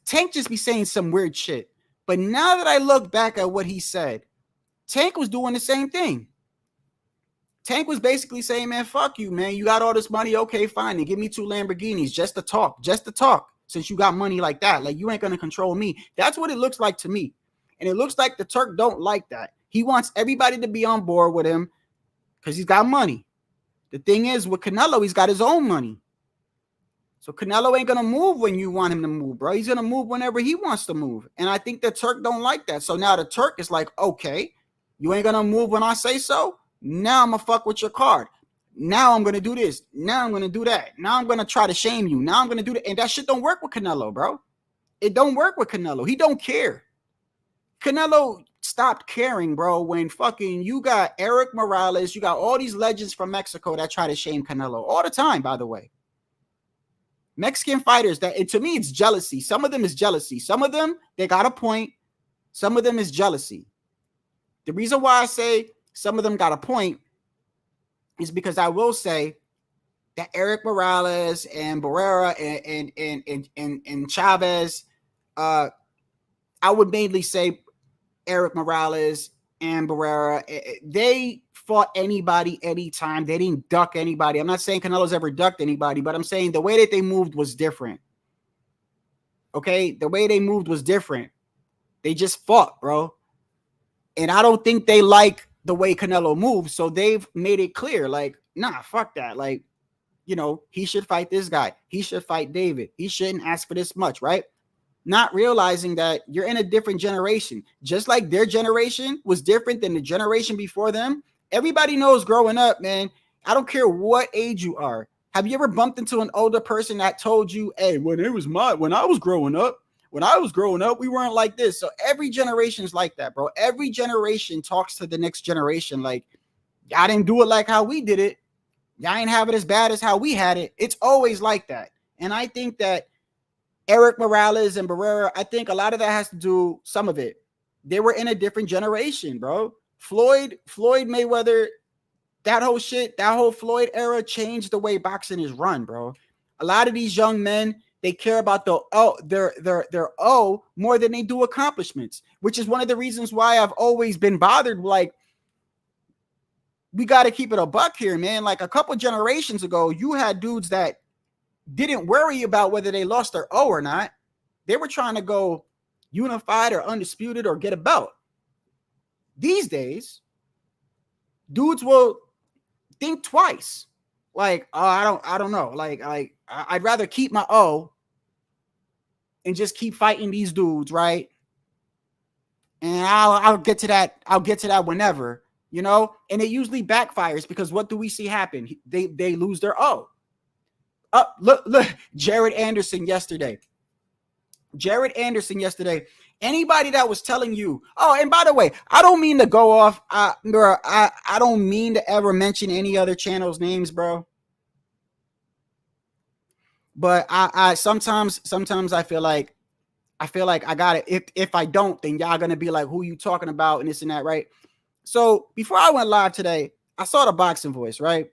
Tank just be saying some weird shit. But now that I look back at what he said, Tank was doing the same thing. Tank was basically saying, man, fuck you, man. You got all this money. Okay, fine. And give me 2 Lamborghinis just to talk. Since you got money like that. Like, you ain't going to control me. That's what it looks like to me. And it looks like the Turk don't like that. He wants everybody to be on board with him because he's got money. The thing is, with Canelo, he's got his own money. So Canelo ain't going to move when you want him to move, bro. He's going to move whenever he wants to move. And I think the Turk don't like that. So now the Turk is like, okay, you ain't going to move when I say so? Now I'm going to fuck with your card. Now I'm going to do this. Now I'm going to do that. Now I'm going to try to shame you. Now I'm going to do that. And that shit don't work with Canelo, bro. It don't work with Canelo. He don't care. Canelo stopped caring, bro, when fucking you got Eric Morales, you got all these legends from Mexico that try to shame Canelo all the time, by the way. Mexican fighters, and to me, it's jealousy. Some of them is jealousy. Some of them, they got a point. Some of them is jealousy. The reason why I say some of them got a point is because I will say that Eric Morales and Barrera and Chavez, I would mainly say Eric Morales and Barrera, they fought anybody anytime. They didn't duck anybody. I'm not saying Canelo's ever ducked anybody, but I'm saying the way that they moved was different. Okay? The way they moved was different. They just fought, bro. And I don't think they like the way Canelo moves, so they've made it clear, like, nah, fuck that. Like, you know, he should fight this guy. He should fight David. He shouldn't ask for this much, right? Not realizing that you're in a different generation. Just like their generation was different than the generation before them. Everybody knows growing up, man, I don't care what age you are. Have you ever bumped into an older person that told you, hey, when I was growing up, we weren't like this. So every generation is like that, bro. Every generation talks to the next generation like, y'all didn't do it like how we did it. Y'all ain't have it as bad as how we had it. It's always like that. And I think that Eric Morales and Barrera, I think a lot of that has to do, some of it, they were in a different generation, bro. Floyd Mayweather, that whole shit, that whole Floyd era changed the way boxing is run, bro. A lot of these young men, they care about their more than they do accomplishments, which is one of the reasons why I've always been bothered. Like, we got to keep it a buck here, man. Like a couple generations ago, you had dudes that didn't worry about whether they lost their O or not. They were trying to go unified or undisputed or get a belt. These days, dudes will think twice. Like, oh, I don't know. Like, I'd rather keep my O and just keep fighting these dudes, right? And I'll get to that. I'll get to that whenever, you know. And it usually backfires because what do we see happen? They lose their O. Look, Jared Anderson yesterday. Anybody that was telling you, oh, and by the way, I don't mean to go off. Bro, I don't mean to ever mention any other channel's names, bro. But I sometimes I feel like I got it. If I don't, then y'all gonna be like, who you talking about and this and that, right? So before I went live today, I saw the Boxing Voice, right?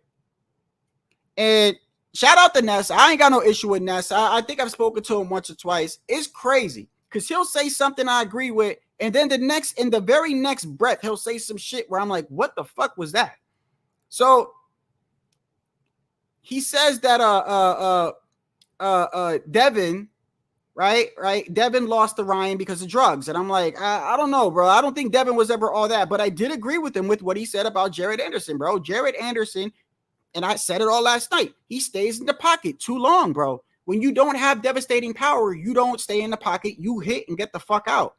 And shout out to Ness. I ain't got no issue with Ness. I think I've spoken to him once or twice. It's crazy because he'll say something I agree with, and then in the very next breath, he'll say some shit where I'm like, what the fuck was that? So he says that Devin, right? Devin lost to Ryan because of drugs. And I'm like, I don't know, bro. I don't think Devin was ever all that, but I did agree with him with what he said about Jared Anderson, bro. Jared Anderson, and I said it all last night, he stays in the pocket too long, bro. When you don't have devastating power, you don't stay in the pocket. You hit and get the fuck out.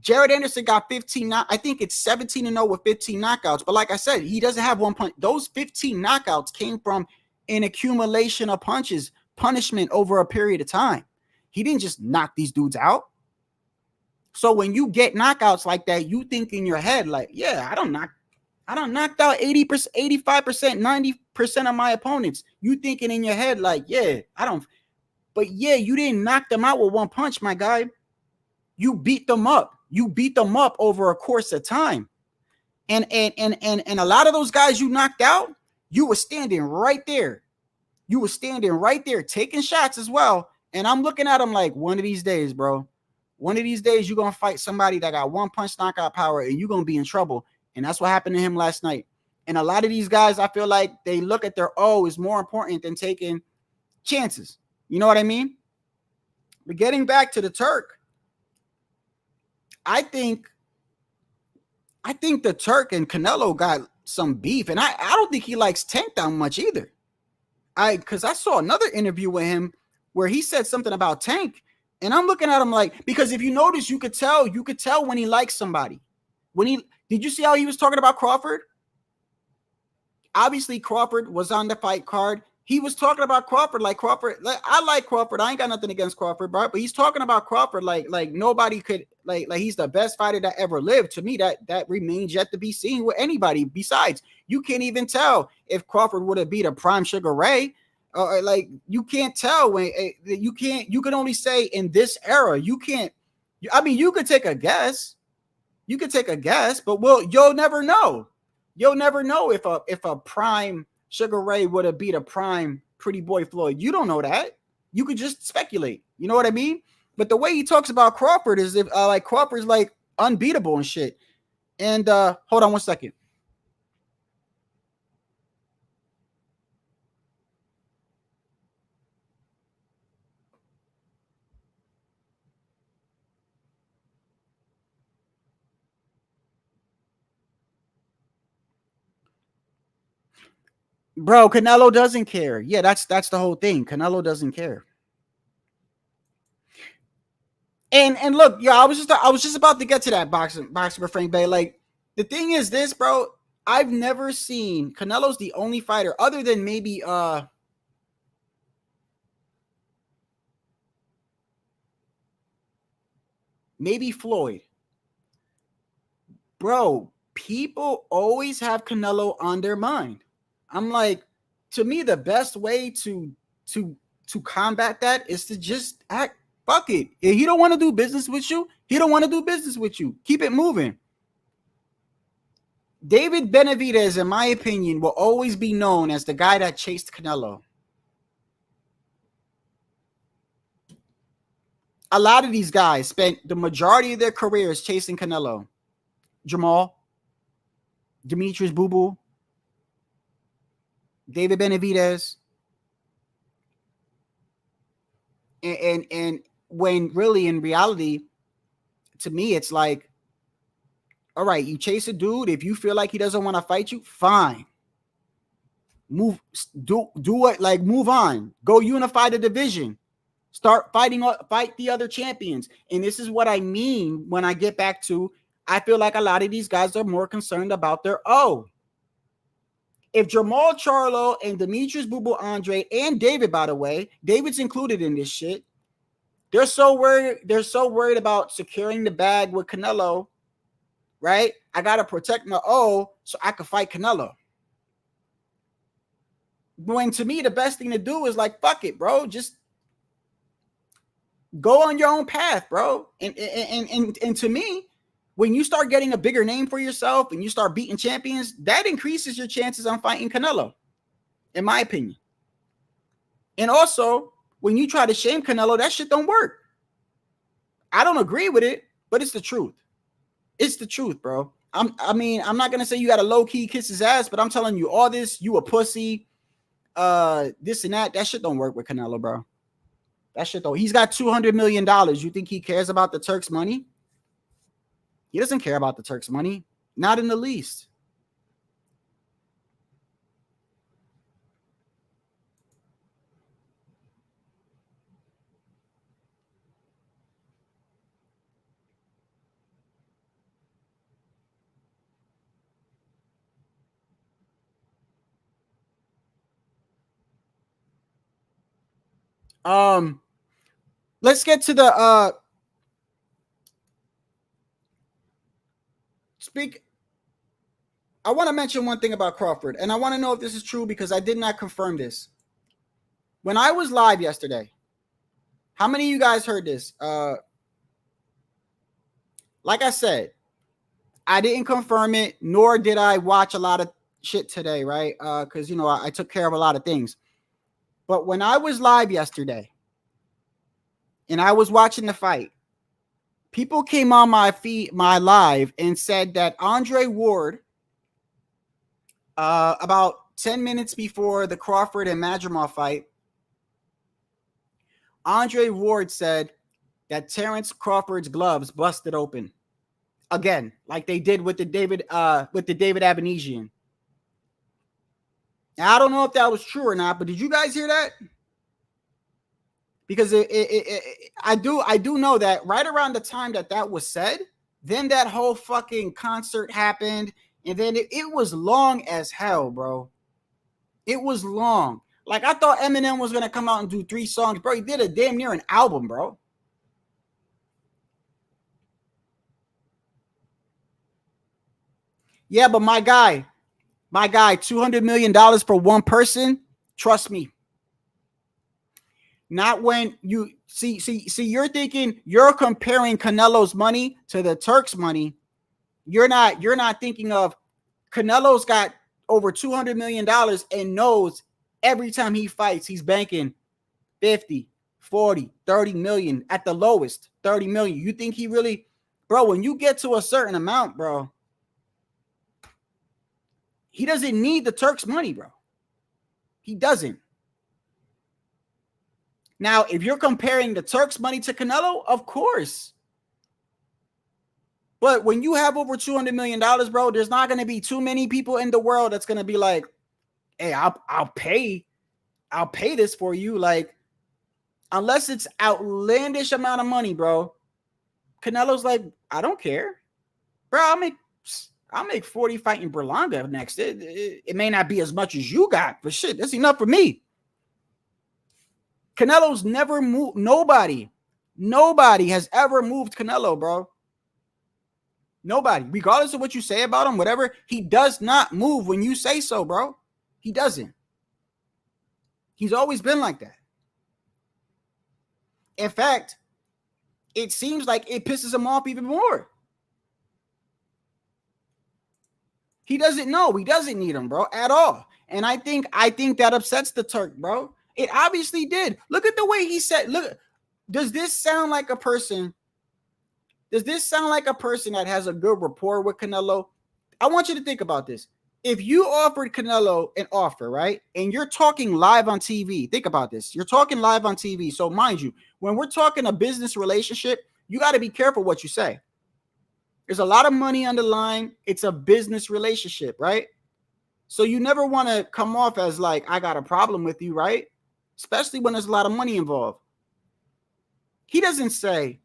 Jared Anderson got 15. I think it's 17-0 with 15 knockouts. But like I said, he doesn't have one punch. Those 15 knockouts came from an accumulation of punches, punishment over a period of time. He didn't just knock these dudes out. So when you get knockouts like that, you think in your head, like, yeah, I don't knocked out 80%, 85%, 90% of my opponents. You thinking in your head, like, yeah, I don't. But yeah, you didn't knock them out with one punch, my guy. You beat them up. You beat them up over a course of time. And a lot of those guys you knocked out, you were standing right there. You were standing right there taking shots as well. And I'm looking at them like, one of these days, bro. One of these days, you're going to fight somebody that got one punch knockout power and you're going to be in trouble. And that's what happened to him last night. And a lot of these guys, I feel like they look at their O is more important than taking chances. You know what I mean? But getting back to the Turk, I think the Turk and Canelo got some beef. And I don't think he likes Tank that much either. Because I saw another interview with him where he said something about Tank. And I'm looking at him like, because if you notice, you could tell when he likes somebody. Did you see how he was talking about Crawford? Obviously, Crawford was on the fight card. He was talking about Crawford like Crawford. Like, I like Crawford. I ain't got nothing against Crawford, bro. But he's talking about Crawford like nobody could, like he's the best fighter that ever lived. To me, that remains yet to be seen with anybody. Besides, you can't even tell if Crawford would have beat a prime Sugar Ray. Like, you can't tell when you can only say in this era. You can't. I mean, you could take a guess. You could take a guess, but you'll never know. You'll never know if a prime Sugar Ray would have beat a prime Pretty Boy Floyd. You don't know that. You could just speculate. You know what I mean? But the way he talks about Crawford is if like Crawford's like unbeatable and shit. And hold on one second. Bro, Canelo doesn't care. Yeah, that's the whole thing. Canelo doesn't care. And look, yeah, I was just about to get to that boxing with Frank Bay. Like, the thing is this, bro. I've never seen Canelo's the only fighter other than maybe Floyd. Bro, people always have Canelo on their mind. I'm like, to me, the best way to combat that is to just act. Fuck it. If he don't want to do business with you, he don't want to do business with you. Keep it moving. David Benavidez, in my opinion, will always be known as the guy that chased Canelo. A lot of these guys spent the majority of their careers chasing Canelo. Jamal, Demetrius Boo-Boo, David Benavidez. And when really in reality, to me, it's like, all right, you chase a dude. If you feel like he doesn't want to fight you, fine. Do it, like, move on. Go unify the division. Start fight the other champions. And this is what I mean when I get back to, I feel like a lot of these guys are more concerned about their O. If Jamal Charlo and Demetrius Boo-Boo Andre and David, by the way, David's included in this shit. They're so worried about securing the bag with Canelo, right? I got to protect my O so I can fight Canelo. When to me, the best thing to do is like, fuck it, bro. Just go on your own path, bro. And to me, when you start getting a bigger name for yourself and you start beating champions, that increases your chances on fighting Canelo, in my opinion. And also, when you try to shame Canelo, that shit don't work. I don't agree with it, but it's the truth. It's the truth, bro. I'm not gonna say you got to low-key kiss his ass, but I'm telling you all this, you a pussy, this and that. That shit don't work with Canelo, bro. That shit though. He's got $200 million. You think he cares about the Turks' money? He doesn't care about the Turks' money. Not in the least. Let's get to the I want to mention one thing about Crawford, and I want to know if this is true because I did not confirm this. When I was live yesterday, how many of you guys heard this? Like I said, I didn't confirm it, nor did I watch a lot of shit today, right? Because, you know, I took care of a lot of things. But when I was live yesterday and I was watching the fight, people came on my feed, my live, and said that Andre Ward, about 10 minutes before the Crawford and Madrimov fight, Andre Ward said that Terrence Crawford's gloves busted open again, like they did with the David Abanesian. Now, I don't know if that was true or not, but did you guys hear that? Because I do know that right around the time that was said, then that whole fucking concert happened, and then it was long as hell, bro. It was long. Like, I thought Eminem was gonna come out and do 3 songs, bro. He did a damn near an album, bro. Yeah, but my guy, $200 million for one person. Trust me. Not when you see, you're thinking you're comparing Canelo's money to the Turks' money. You're not thinking of Canelo's got over $200 million and knows every time he fights, he's banking 50, 40, 30 million at the lowest, 30 million. You think he really, bro, when you get to a certain amount, bro, he doesn't need the Turks' money, bro. He doesn't. Now, if you're comparing the Turks' money to Canelo, of course. But when you have over $200 million, bro, there's not going to be too many people in the world that's going to be like, hey, I'll pay this for you. Like, unless it's outlandish amount of money, bro. Canelo's like, I don't care. Bro, I'll make 40 fighting Berlanga next. It may not be as much as you got, but shit, that's enough for me. Canelo's never moved. Nobody has ever moved Canelo, bro. Nobody. Regardless of what you say about him, whatever, he does not move when you say so, bro. He doesn't. He's always been like that. In fact, it seems like it pisses him off even more. He doesn't know. He doesn't need him, bro, at all. And I think that upsets the Turk, bro. It obviously did. Look at the way he said, look, does this sound like a person? Does this sound like a person that has a good rapport with Canelo? I want you to think about this. If you offered Canelo an offer, right, and you're talking live on TV, think about this. You're talking live on TV. So mind you, when we're talking a business relationship, you got to be careful what you say. There's a lot of money on the line. It's a business relationship, right? So you never want to come off as like, I got a problem with you, right? Especially when there's a lot of money involved. He doesn't say,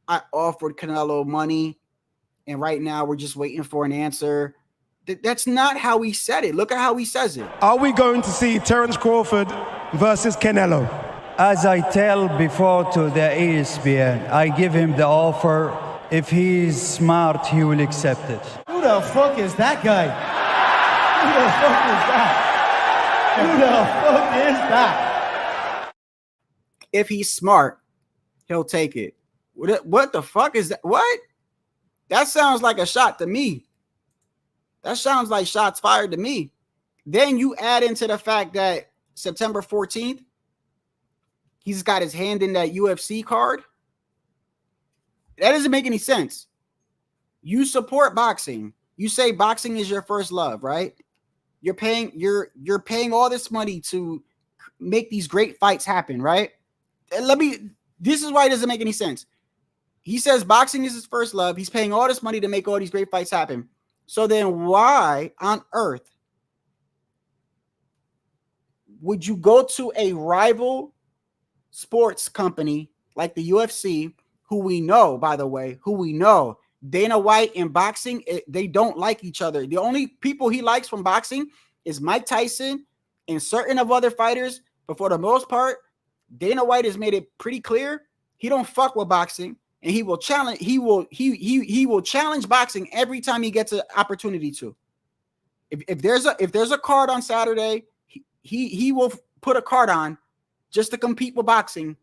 I offered Canelo money, and right now we're just waiting for an answer. That's not how he said it. Look at how he says it. Are we going to see Terrence Crawford versus Canelo? As I tell before to the ESPN, I give him the offer. If he's smart, he will accept it. Who the fuck is that guy? Who the fuck is that? Who the fuck is that? If he's smart, he'll take it. What the fuck is that? What? That sounds like a shot to me. That sounds like shots fired to me. Then you add into the fact that September 14th, he's got his hand in that UFC card. That doesn't make any sense. You support boxing. You say boxing is your first love, right? You're paying all this money to make these great fights happen, right? This is why it doesn't make any sense. He says boxing is his first love. He's paying all this money to make all these great fights happen. So then why on earth would you go to a rival sports company like the UFC, who we know, by the way, Dana White in boxing, they don't like each other. The only people he likes from boxing is Mike Tyson and certain of other fighters. But for the most part, Dana White has made it pretty clear he don't fuck with boxing, and he will challenge. He will challenge boxing every time he gets an opportunity to. If there's a card on Saturday, he will put a card on just to compete with boxing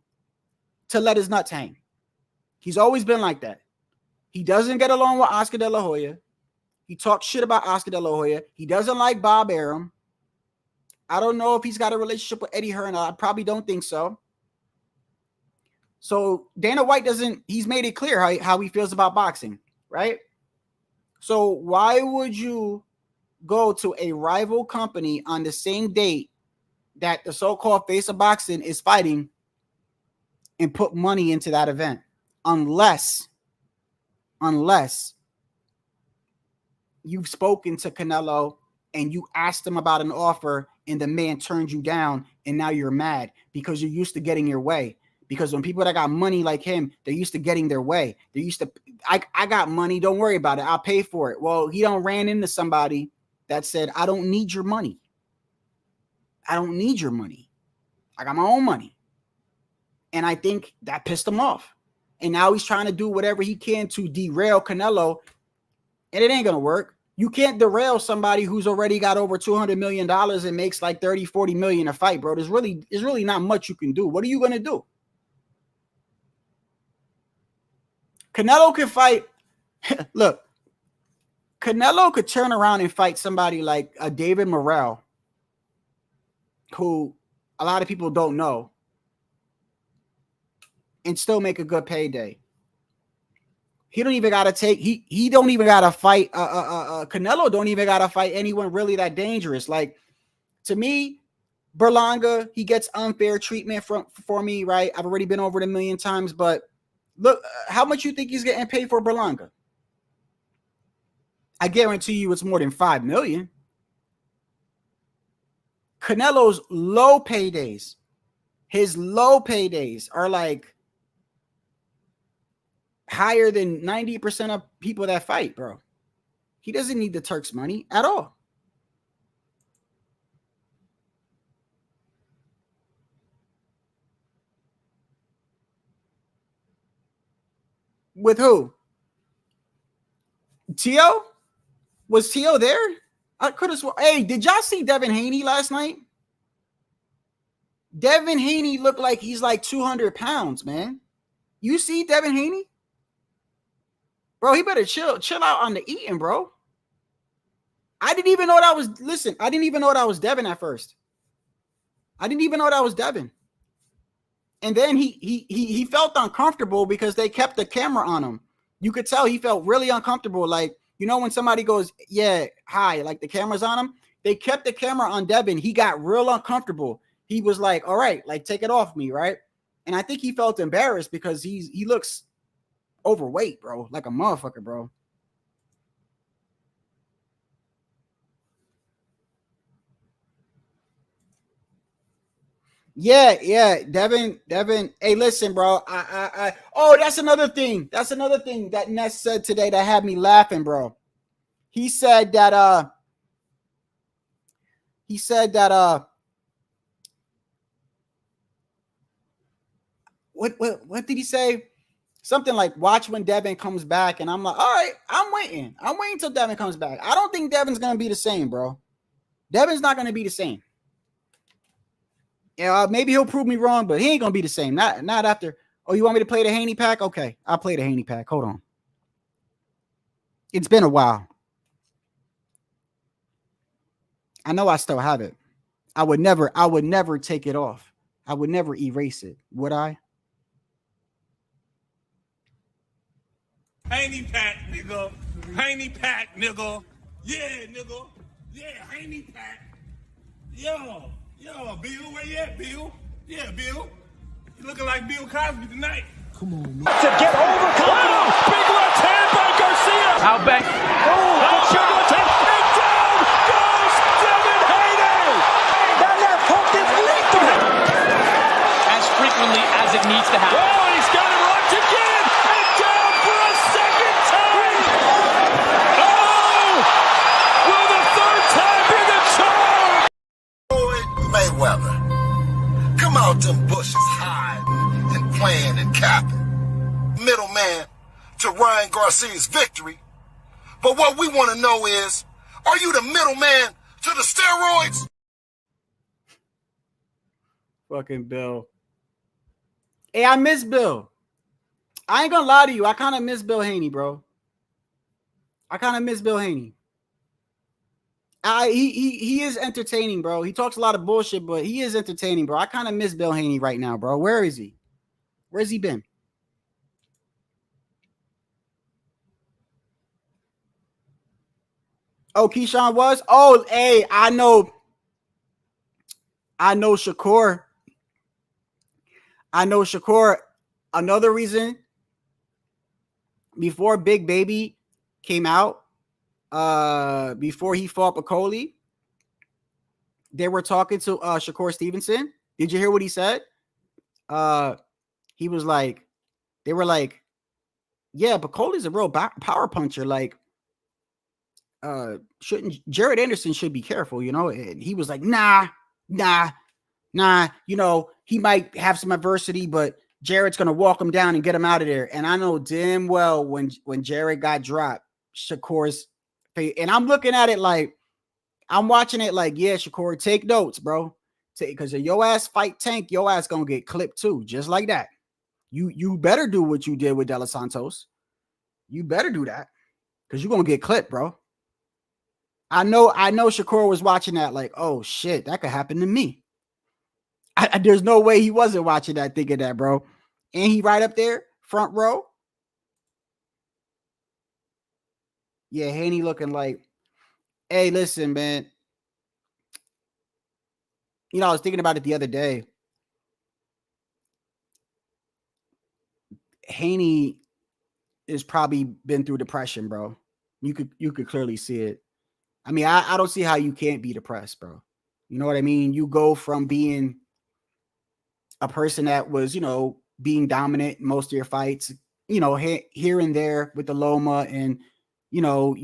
to let his nuts hang. He's always been like that. He doesn't get along with Oscar De La Hoya. He talks shit about Oscar De La Hoya. He doesn't like Bob Arum. I don't know if he's got a relationship with Eddie Hearn. I probably don't think so. So Dana White he's made it clear how he feels about boxing, right? So why would you go to a rival company on the same date that the so-called face of boxing is fighting and put money into that event? Unless you've spoken to Canelo and you asked him about an offer and the man turned you down, and now you're mad because you're used to getting your way. Because when people that got money like him, they're used to getting their way. They're used to, I got money, don't worry about it, I'll pay for it. Well, he don't ran into somebody that said, I don't need your money. I don't need your money. I got my own money. And I think that pissed him off. And now he's trying to do whatever he can to derail Canelo, and it ain't going to work. You can't derail somebody who's already got over $200 million and makes like 30, 40 million a fight, bro. There's really not much you can do. What are you going to do? Canelo could fight. Look, Canelo could turn around and fight somebody like a David Morrell, who a lot of people don't know, and still make a good payday. He don't even gotta take. He don't even gotta fight. Canelo don't even gotta fight anyone really that dangerous. Like, to me, Berlanga, he gets unfair treatment for me, right? I've already been over it a million times, but look, how much you think he's getting paid for Berlanga? I guarantee you it's more than $5 million. Canelo's low paydays, his low paydays are like higher than 90% of people that fight, bro. He doesn't need the Turks' money at all. With who? Tio? Was Tio there? I could have sworn. Hey, did y'all see Devin Haney last night? Devin Haney looked like he's like 200 pounds, man. You see Devin Haney? Bro, he better chill out on the eating, bro. I didn't even know that was, listen, I didn't even know that was Devin at first. I didn't even know that was Devin. And then he felt uncomfortable because they kept the camera on him. You could tell he felt really uncomfortable. Like, you know, when somebody goes, yeah, hi, like the camera's on him. They kept the camera on Devin. He got real uncomfortable. He was like, all right, like, take it off me, right? And I think he felt embarrassed because he looks overweight, bro, like a motherfucker, bro. Yeah, Devin. Hey, listen, bro. Oh, that's another thing. That's another thing that Ness said today that had me laughing, bro. He said that what did he say? Something like, watch when Devin comes back. And I'm like, all right, I'm waiting till Devin comes back. I don't think Devin's gonna be the same, bro. Devin's not gonna be the same. Yeah, maybe he'll prove me wrong, but he ain't gonna be the same. Not after. Oh, you want me to play the Haney pack? Okay, I'll play the Haney pack. Hold on. It's been a while. I know I still have it. I would never take it off. I would never erase it. Would I? Haney pack, nigga. Haney pack, nigga. Yeah, nigga. Yeah, Haney pack. Yo, Bill, where you at, Bill? Yeah, Bill. You looking like Bill Cosby tonight. Come on, man. To get overconfident. Big left hand by Garcia. Out back. Oh, shot left hand. And down goes Devin Haney. That left hook is lethal. As frequently as it needs to happen. Oh, and he's got it locked again. And down for a second time. Oh! Will the third time be the charm? Mayweather. Come them out them bushes hiding and playing and capping. Middleman to Ryan Garcia's victory. But what we want to know is, are you the middleman to the steroids? Fucking Bill. Hey, I miss Bill. I ain't gonna lie to you. I kind of miss Bill Haney, bro. I kind of miss Bill Haney. He is entertaining, bro. He talks a lot of bullshit, but he is entertaining, bro. I kind of miss Bill Haney right now, bro. Where is he? Where's he been? Oh, Keyshawn was? Oh, hey, I know Shakur. I know Shakur. Another reason, before Big Baby came out, before he fought Bacoli, they were talking to Shakur Stevenson. Did you hear what he said? He was like, they were like, yeah, Bacoli's a real power puncher. Like, Jared Anderson should be careful, you know? And he was like, nah, you know, he might have some adversity, but Jared's gonna walk him down and get him out of there. And I know damn well when Jared got dropped, Shakur's face, and I'm looking at it like, I'm watching it like, yeah, Shakur, take notes, bro. Because if your ass fight Tank, your ass gonna get clipped too, just like that. You better do what you did with De Los Santos. You better do that, because you're gonna get clipped, bro. I know Shakur was watching that like, oh shit, that could happen to me. There's no way he wasn't watching that, thinking that, bro. And he right up there, front row. Yeah, Haney looking like, hey, listen, man. You know, I was thinking about it the other day. Haney has probably been through depression, bro. You could clearly see it. I mean, I don't see how you can't be depressed, bro. You know what I mean? You go from being a person that was, you know, being dominant in most of your fights, you know, here and there with the Loma, and, you know,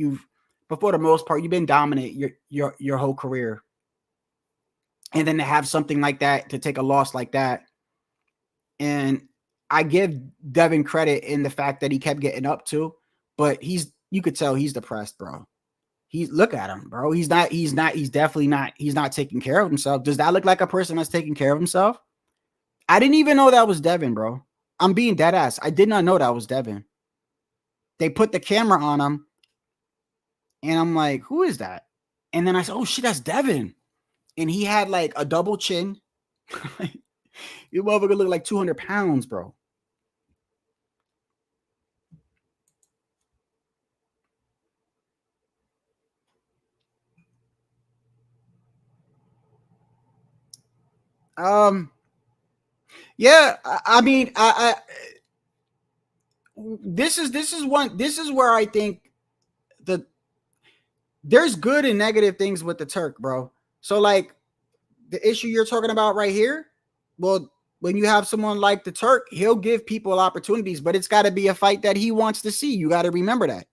but for the most part, you've been dominant your whole career. And then to have something like that, to take a loss like that. And I give Devin credit in the fact that he kept getting up to, but you could tell he's depressed, bro. Look at him, bro. He's definitely not taking care of himself. Does that look like a person that's taking care of himself? I didn't even know that was Devin, bro. I'm being dead ass. I did not know that was Devin. They put the camera on him, and I'm like, who is that? And then I said, oh shit, that's Devin. And he had like a double chin. Your motherfucker look like 200 pounds, bro. Yeah, I mean, this is where I think there's good and negative things with the Turk, bro. So like the issue you're talking about right here, well, when you have someone like the Turk, he'll give people opportunities, but it's got to be a fight that he wants to see. You got to remember that.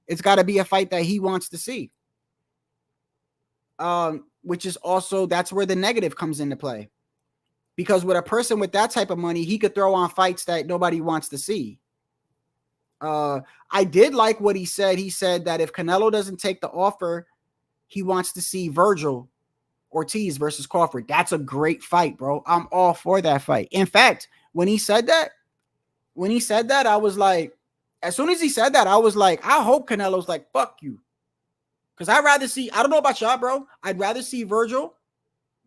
It's got to be a fight that he wants to see. Which is also, that's where the negative comes into play. Because with a person with that type of money, he could throw on fights that nobody wants to see. I did like what he said. He said that if Canelo doesn't take the offer, he wants to see Virgil Ortiz versus Crawford. That's a great fight, bro. I'm all for that fight. In fact, when he said that, I was like, as soon as he said that, I was like, I hope Canelo's like, fuck you. Because I'd rather see, I don't know about y'all, bro. I'd rather see Virgil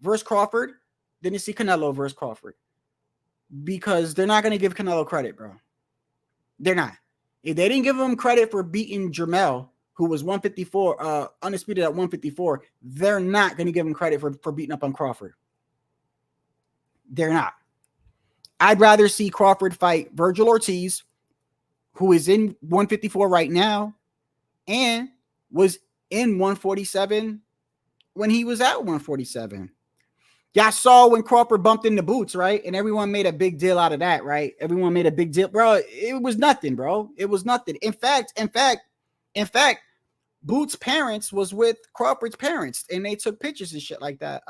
versus Crawford than to see Canelo versus Crawford. Because they're not going to give Canelo credit, bro. They're not. If they didn't give him credit for beating Jermell, who was 154, undisputed at 154, they're not going to give him credit for beating up on Crawford. They're not. I'd rather see Crawford fight Virgil Ortiz, who is in 154 right now, and was in 147 when he was at 147. Y'all saw when Crawford bumped into Boots, right? And everyone made a big deal out of that, right? Everyone made a big deal. Bro, it was nothing, bro. It was nothing. In fact, Boots' parents was with Crawford's parents, and they took pictures and shit like that.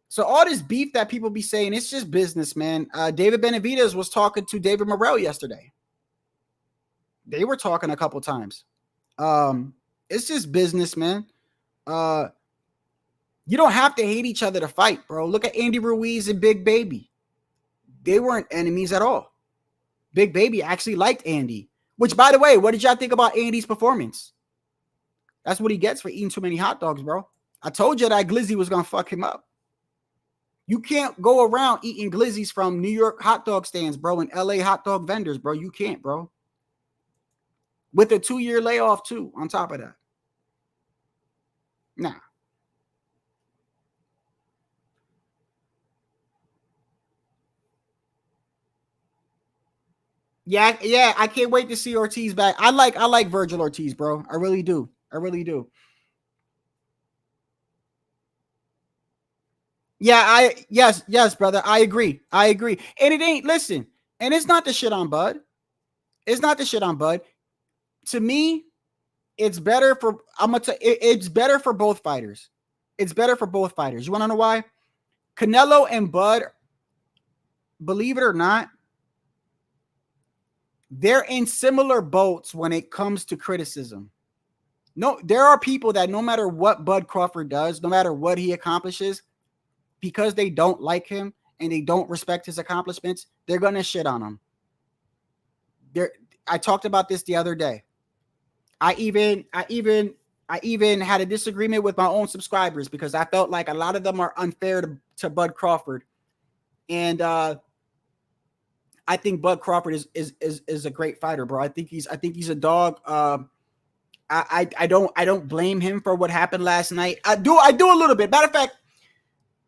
So all this beef that people be saying, it's just business, man. David Benavidez was talking to David Morrell yesterday. They were talking a couple times. It's just business, man. You don't have to hate each other to fight, bro. Look at Andy Ruiz and Big Baby. They weren't enemies at all. Big Baby actually liked Andy. Which, by the way, what did y'all think about Andy's performance? That's what he gets for eating too many hot dogs, bro. I told you that glizzy was going to fuck him up. You can't go around eating glizzies from New York hot dog stands, bro, and LA hot dog vendors, bro. You can't, bro. With a 2-year layoff, too, on top of that. Nah. Yeah, I can't wait to see Ortiz back. I like Virgil Ortiz, bro. I really do. I really do. Yeah, yes, brother. I agree. And it ain't, listen, and it's not the shit on Bud. It's not the shit on Bud. To me, it's better for it's better for both fighters. It's better for both fighters. You want to know why? Canelo and Bud, believe it or not, they're in similar boats when it comes to criticism. No, there are people that no matter what Bud Crawford does, no matter what he accomplishes, because they don't like him and they don't respect his accomplishments, they're going to shit on him. I talked about this the other day. I even had a disagreement with my own subscribers because I felt like a lot of them are unfair to Bud Crawford. And I think Bud Crawford is a great fighter, bro. I think he's a dog. I don't blame him for what happened last night. I do a little bit. Matter of fact,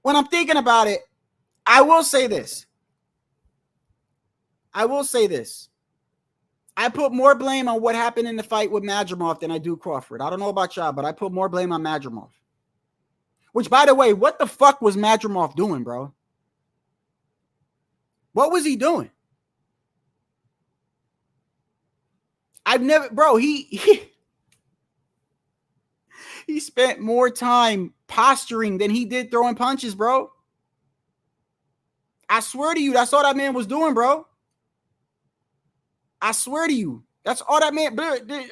when I'm thinking about it, I will say this. I put more blame on what happened in the fight with Madrimov than I do Crawford. I don't know about y'all, but I put more blame on Madrimov. Which, by the way, what the fuck was Madrimov doing, bro? What was he doing? I've never, bro, he spent more time posturing than he did throwing punches, bro. I swear to you, that's all that man was doing, bro. I swear to you, that's all that man,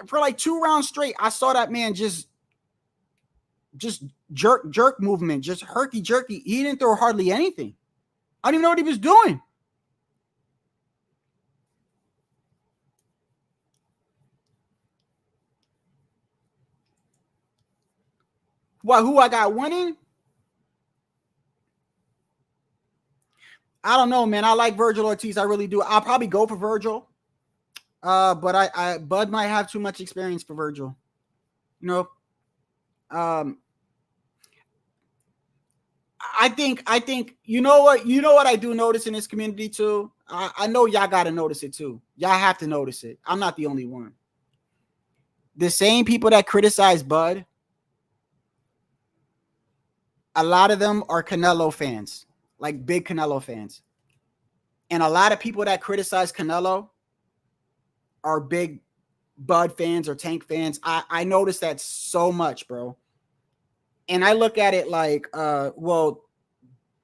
for like 2 rounds straight, I saw that man just jerk movement, just herky-jerky. He didn't throw hardly anything. I don't even know what he was doing. What, who I got winning? I don't know, man. I like Virgil Ortiz. I really do. I'll probably go for Virgil. But Bud might have too much experience for Virgil. You know, I think you know what I do notice in this community too. I know y'all got to notice it too. Y'all have to notice it. I'm not the only one. The same people that criticize Bud, a lot of them are Canelo fans, like big Canelo fans. And a lot of people that criticize Canelo are big Bud fans or Tank fans. I noticed that so much, bro. And I look at it like, well,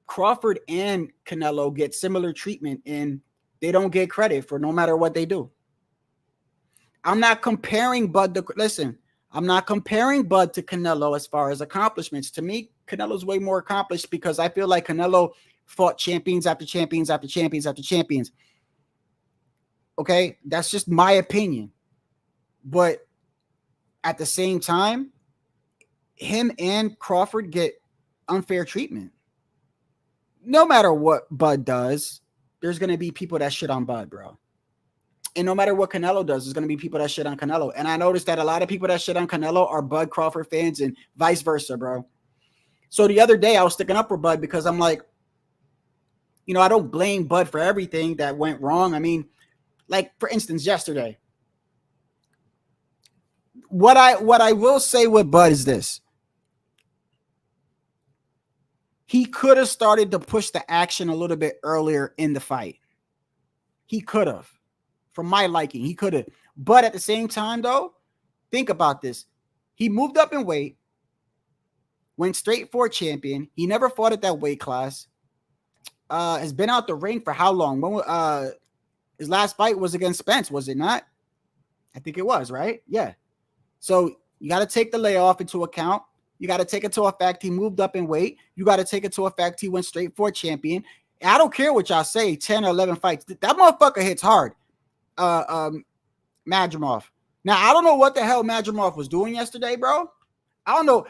Crawford and Canelo get similar treatment and they don't get credit for no matter what they do. I'm not comparing Bud to, listen, I'm not comparing Bud to Canelo as far as accomplishments. To me, Canelo's way more accomplished because I feel like Canelo fought champions after champions after champions after champions. Okay, that's just my opinion. But at the same time, him and Crawford get unfair treatment. No matter what Bud does, there's going to be people that shit on Bud, bro. And no matter what Canelo does, there's going to be people that shit on Canelo. And I noticed that a lot of people that shit on Canelo are Bud Crawford fans and vice versa, bro. So the other day I was sticking up for Bud because I'm like, you know, I don't blame Bud for everything that went wrong. I mean, like, for instance, yesterday, what I will say with Bud is this. He could have started to push the action a little bit earlier in the fight. He could have. For my liking, he could have. But at the same time, though, think about this. He moved up in weight. went straight for champion. He never fought at that weight class. Has been out the ring for how long? When his last fight was against Spence, was it not? I think it was, right? Yeah. So you got to take the layoff into account. You got to take it to a fact he moved up in weight. You got to take it to a fact he went straight for champion. I don't care what y'all say, 10 or 11 fights. That motherfucker hits hard. Madrimov. Now, I don't know what the hell Madrimov was doing yesterday, bro. I don't know.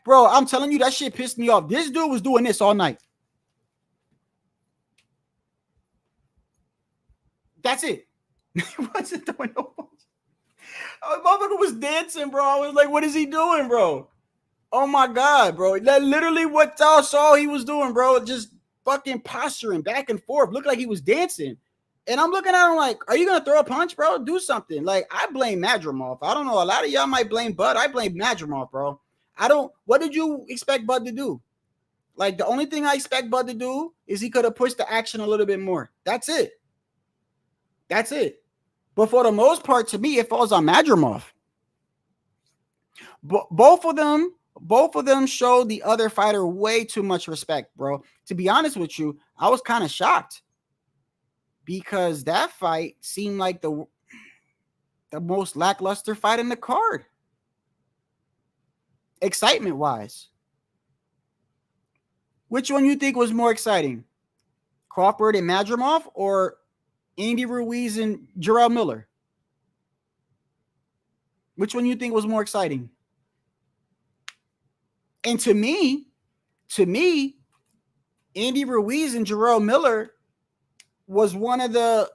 Bro, I'm telling you, that shit pissed me off. This dude was doing this all night. That's it. He wasn't doing no punch. Motherfucker was dancing, bro. I was like, what is he doing, bro? Oh my God, bro. That literally what y'all saw he was doing, bro. Just fucking posturing back and forth. Looked like he was dancing. And I'm looking at him like, are you going to throw a punch, bro? Do something. Like, I blame Madrimov. I don't know. A lot of y'all might blame Bud. I blame Madrimov, bro. What did you expect Bud to do? Like, the only thing I expect Bud to do is he could have pushed the action a little bit more. That's it. That's it. But for the most part, to me, it falls on Madrimov. Both of them showed the other fighter way too much respect, bro. To be honest with you, I was kind of shocked because that fight seemed like the most lackluster fight in the card. Excitement-wise. Which one you think was more exciting? Crawford and Madrimov or Andy Ruiz and Jarrell Miller? Which one you think was more exciting? And to me, Andy Ruiz and Jarrell Miller was one of the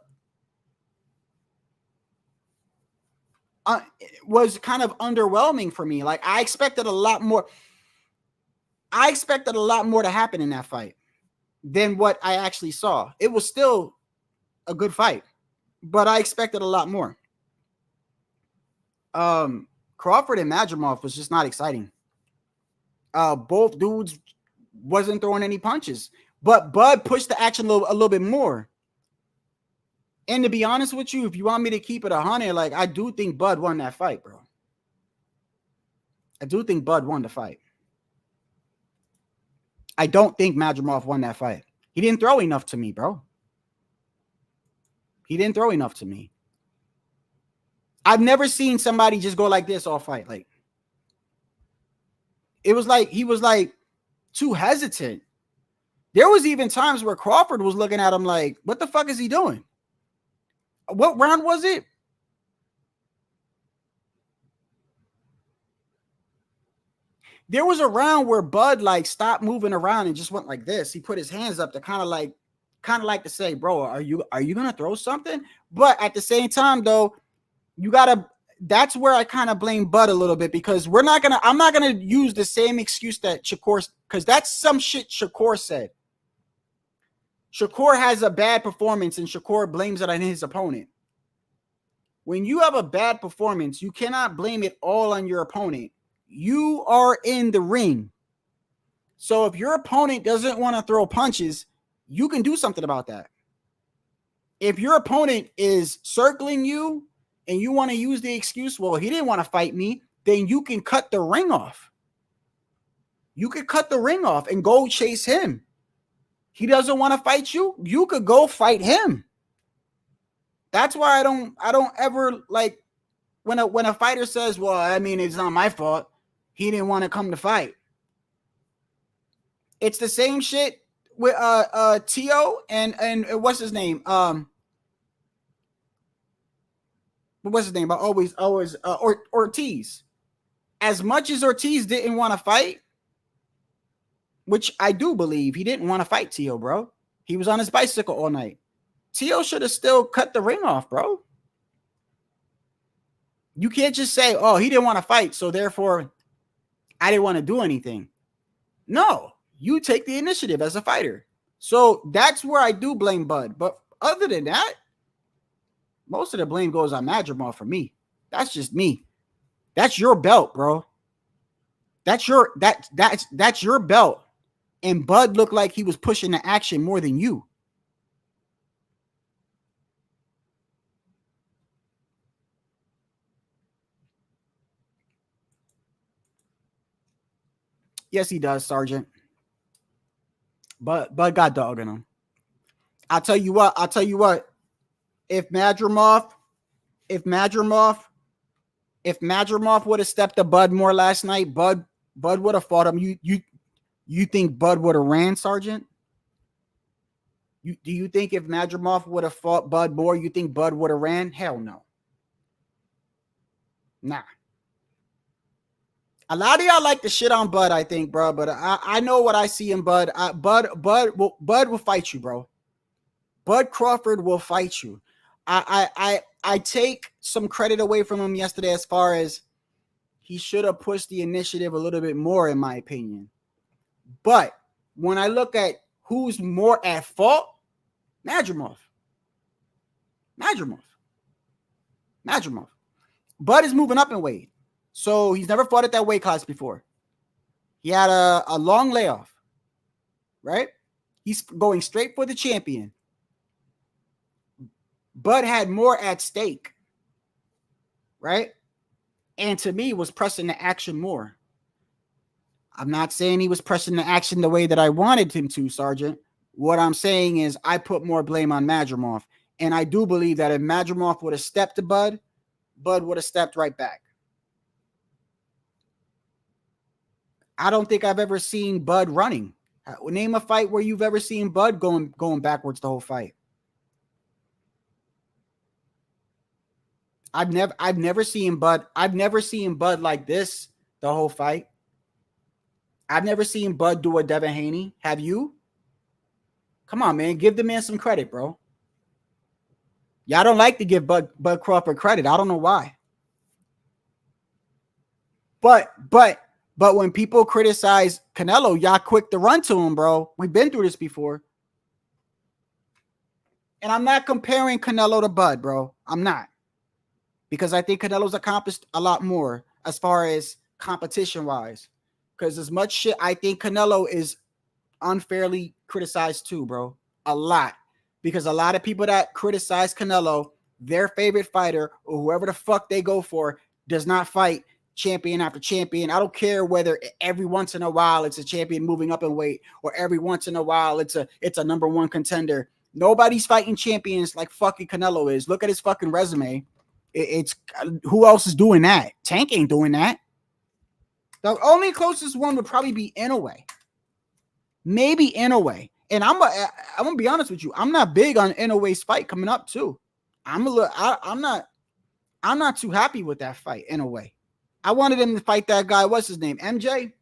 was kind of underwhelming for me. Like, I expected a lot more. I expected a lot more to happen in that fight than what I actually saw. It was still a good fight, but I expected a lot more. Crawford and Madrimov was just not exciting. Both dudes wasn't throwing any punches, but Bud pushed the action a little bit more. And to be honest with you, if you want me to keep it 100, like, I do think Bud won that fight, bro. I do think Bud won the fight. I don't think Madrimov won that fight. He didn't throw enough to me, bro. He didn't throw enough to me. I've never seen somebody just go like this all fight. Like, it was like he was like too hesitant. There was even times where Crawford was looking at him like, what the fuck is he doing? What round was it? There was a round where Bud like stopped moving around and just went like this. He put his hands up to kind of like to say, bro, are you gonna throw something? But at the same time, though, that's where I kind of blame Bud a little bit, because I'm not gonna use the same excuse that Shakur, because that's some shit Shakur said. Shakur has a bad performance and Shakur blames it on his opponent. When you have a bad performance, you cannot blame it all on your opponent. You are in the ring. So if your opponent doesn't want to throw punches, you can do something about that. If your opponent is circling you and you want to use the excuse, well, he didn't want to fight me, then you can cut the ring off. You could cut the ring off and go chase him. He doesn't want to fight you. You could go fight him. That's why I don't ever like when a fighter says, well, I mean, it's not my fault. He didn't want to come to fight. It's the same shit with Tio and what's his name? What's his name? I always Ortiz. As much as Ortiz didn't want to fight, which I do believe he didn't want to fight Tio, bro. He was on his bicycle all night. Tio should have still cut the ring off, bro. You can't just say, oh, he didn't want to fight, so therefore I didn't want to do anything. No, you take the initiative as a fighter. So that's where I do blame Bud. But other than that, most of the blame goes on Madrimov for me. That's just me. That's your belt, bro. That's your belt. And Bud looked like he was pushing the action more than you. Yes, he does, Sergeant. But got dog in him. I'll tell you what. If Madrimov would have stepped to Bud more last night, Bud would have fought him. You think Bud would have ran, Sergeant? Do you think if Madrimov would have fought Bud more, you think Bud would have ran? Hell no. Nah. A lot of y'all like to shit on Bud, I think, bro. But I know what I see in Bud. Bud will fight you, bro. Bud Crawford will fight you. I take some credit away from him yesterday as far as he should have pushed the initiative a little bit more, in my opinion. But when I look at who's more at fault, Madrimov. Bud is moving up in weight. So he's never fought at that weight class before. He had a long layoff, right? He's going straight for the champion. Bud had more at stake, right? And to me, was pressing the action more. I'm not saying he was pressing the action the way that I wanted him to, Sergeant. What I'm saying is I put more blame on Madrimov. And I do believe that if Madrimov would have stepped to Bud, Bud would have stepped right back. I don't think I've ever seen Bud running. Name a fight where you've ever seen Bud going backwards the whole fight. I've never seen Bud like this the whole fight. I've never seen Bud do a Devin Haney. Have you? Come on, man. Give the man some credit, bro. Y'all don't like to give Bud Crawford credit. I don't know why. But when people criticize Canelo, y'all quick to run to him, bro. We've been through this before. And I'm not comparing Canelo to Bud, bro. I'm not. Because I think Canelo's accomplished a lot more as far as competition-wise. Because as much shit, I think Canelo is unfairly criticized too, bro. A lot. Because a lot of people that criticize Canelo, their favorite fighter or whoever the fuck they go for does not fight champion after champion. I don't care whether every once in a while it's a champion moving up in weight or every once in a while it's a number one contender. Nobody's fighting champions like fucking Canelo is. Look at his fucking resume. It's who else is doing that? Tank ain't doing that. The only closest one would probably be Inoue. Maybe Inoue. And I'm gonna be honest with you. I'm not big on Inoue's fight coming up too. I'm not too happy with that fight Inoue. I wanted him to fight that guy. What's his name? MJ?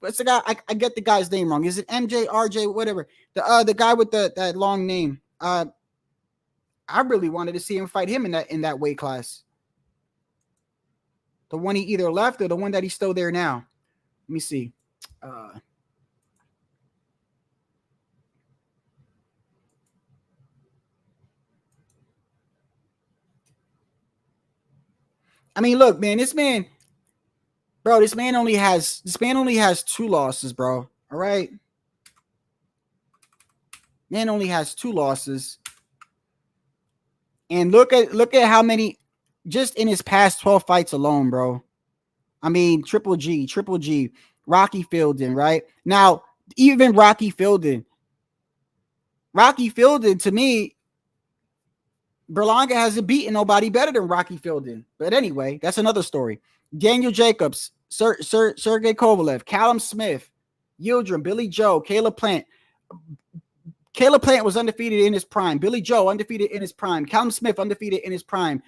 What's the guy? I get the guy's name wrong. Is it MJ, RJ, whatever? The guy with that long name. I really wanted to see him fight him in that weight class. The one he either left or the one that he's still there now. Let me see. I mean, look, man, this man only has 2 losses, bro. All right. Man only has 2 losses. And look at how many just in his past 12 fights alone, bro. I mean, Triple G, Rocky Fielding, right? Now, even Rocky Fielding, to me, Berlanga hasn't beaten nobody better than Rocky Fielding. But anyway, that's another story. Daniel Jacobs, Sergey Kovalev, Callum Smith, Yildirim, Billy Joe, Caleb Plant. Caleb Plant was undefeated in his prime. Billy Joe undefeated in his prime. Callum Smith undefeated in his prime.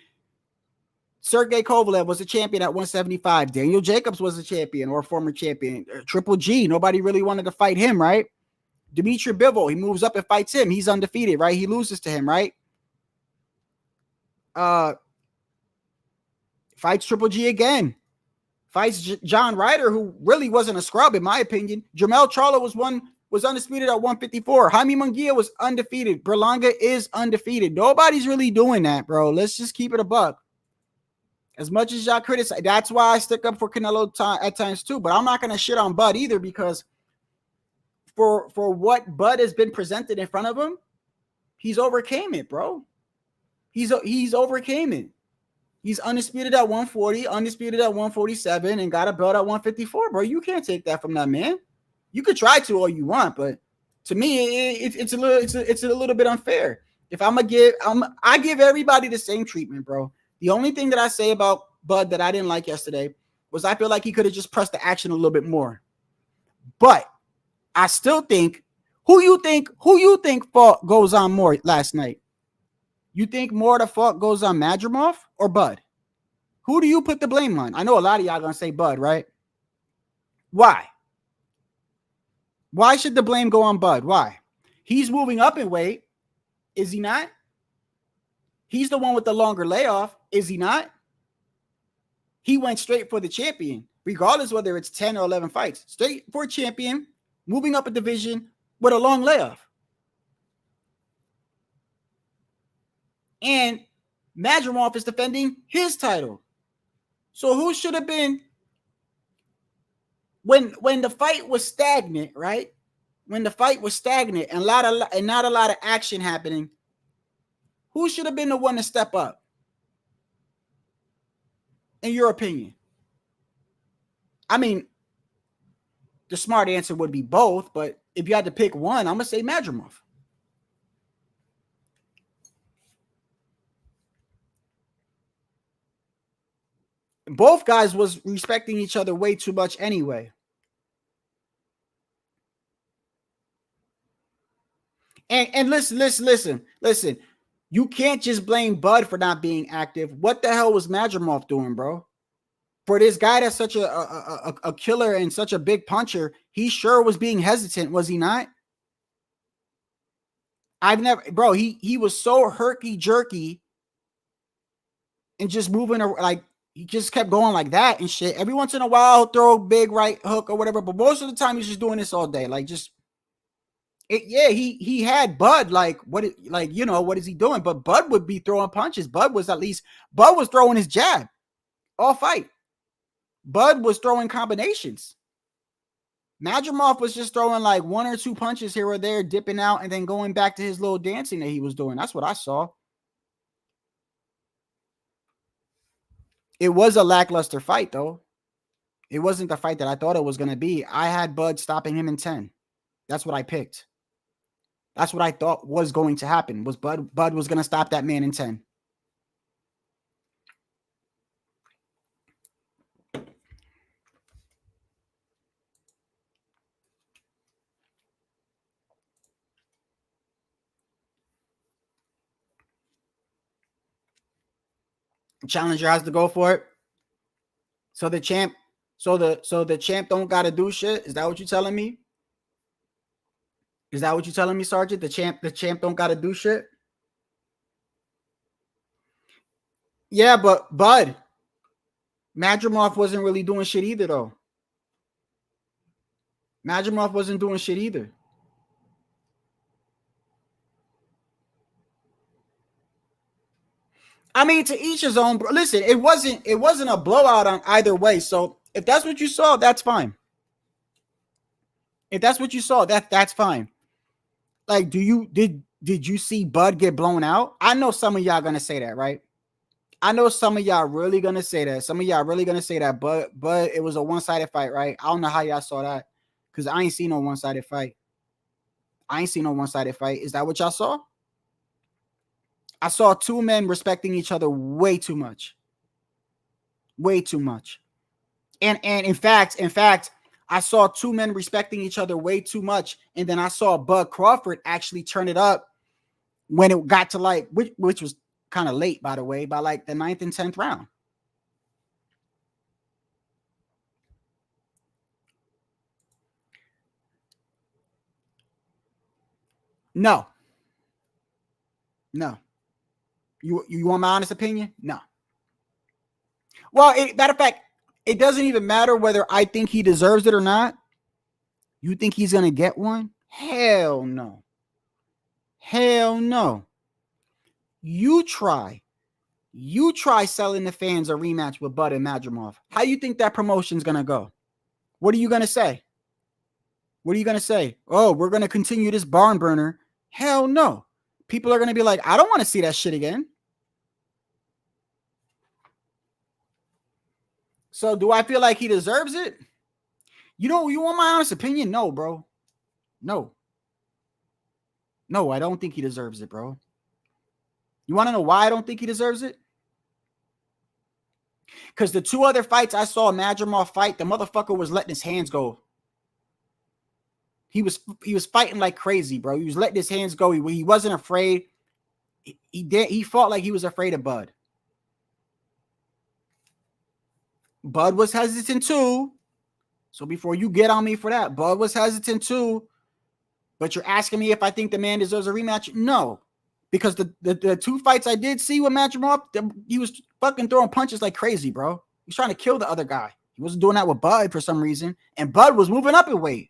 Sergey Kovalev was a champion at 175. Daniel Jacobs was a champion or a former champion. Triple G, nobody really wanted to fight him, right? Dmitry Bivol, he moves up and fights him. He's undefeated, right? He loses to him, right? Fights Triple G again. Fights John Ryder, who really wasn't a scrub, in my opinion. Jermell Charlo was undisputed at 154. Jaime Munguia was undefeated. Berlanga is undefeated. Nobody's really doing that, bro. Let's just keep it a buck. As much as y'all criticize, that's why I stick up for Canelo at times too. But I'm not going to shit on Bud either, because for what Bud has been presented in front of him, he's overcame it, bro. He's overcame it. He's undisputed at 140, undisputed at 147, and got a belt at 154, bro. You can't take that from that man. You could try to all you want, but to me, it's a little bit unfair. If I give everybody the same treatment, bro. The only thing that I say about Bud that I didn't like yesterday was I feel like he could have just pressed the action a little bit more. But I still think who you think fault goes on more last night? You think more of the fault goes on Madrimov or Bud? Who do you put the blame on? I know a lot of y'all gonna say Bud, right? Why? Why should the blame go on Bud? Why? He's moving up in weight. Is he not? He's the one with the longer layoff. Is he not? He went straight for the champion, regardless whether it's 10 or 11 fights. Straight for a champion, moving up a division with a long layoff. And Madrimov is defending his title. So who should have been when the fight was stagnant, right? When the fight was stagnant and not a lot of action happening, who should have been the one to step up? In your opinion? I mean, the smart answer would be both, but if you had to pick one, I'm gonna say Madrimov. Both guys was respecting each other way too much anyway. And listen. You can't just blame Bud for not being active. What the hell was Madrimov doing, bro? For this guy that's such a killer and such a big puncher, he sure was being hesitant, was he not? He was so herky-jerky and just moving like he just kept going like that and shit. Every once in a while, he'll throw a big right hook or whatever, but most of the time he's just doing this all day. Like he had Bud what is he doing? But Bud would be throwing punches. Bud was throwing his jab all fight. Bud was throwing combinations. Madrimov was just throwing like one or two punches here or there, dipping out, and then going back to his little dancing that he was doing. That's what I saw. It was a lackluster fight, though. It wasn't the fight that I thought it was going to be. I had Bud stopping him in 10. That's what I picked. That's what I thought was going to happen. Was Bud was going to stop that man in 10. Challenger has to go for it. So the champ don't gotta do shit. Is that what you're telling me? Is that what you're telling me, Sergeant? The champ don't gotta do shit. Yeah, but Bud, Madrimov wasn't really doing shit either, though. Madrimov wasn't doing shit either. I mean, to each his own. Listen, it wasn't a blowout on either way. So if that's what you saw, that's fine. If that's what you saw, that's fine. Like, did you see Bud get blown out? I know some of y'all gonna say that, right? I know some of y'all really gonna say that. Some of y'all really gonna say that. But it was a one-sided fight, right? I don't know how y'all saw that because I ain't seen no one-sided fight. Is that what y'all saw? I saw two men respecting each other way too much. Way too much. And in fact, I saw two men respecting each other way too much. And then I saw Bud Crawford actually turn it up when it got to like, which was kind of late, by the way, by like the 9th and 10th round. No. You want my honest opinion? No. Well, matter of fact, it doesn't even matter whether I think he deserves it or not. You think he's going to get one? Hell no. Hell no. You try selling the fans a rematch with Bud and Madrimov. How you think that promotion's going to go? What are you going to say? Oh, we're going to continue this barn burner. Hell no. People are going to be like, I don't want to see that shit again. So do I feel like he deserves it? You want my honest opinion? No, bro. No, I don't think he deserves it, bro. You want to know why I don't think he deserves it? Because the 2 other fights I saw Madrimov fight, the motherfucker was letting his hands go. He was fighting like crazy, bro. He was letting his hands go. He wasn't afraid. He fought like he was afraid of Bud. Bud was hesitant too. So before you get on me for that, Bud was hesitant too. But you're asking me if I think the man deserves a rematch? No. Because the 2 fights I did see with Madrimov, he was fucking throwing punches like crazy, bro. He's trying to kill the other guy. He wasn't doing that with Bud for some reason. And Bud was moving up in weight.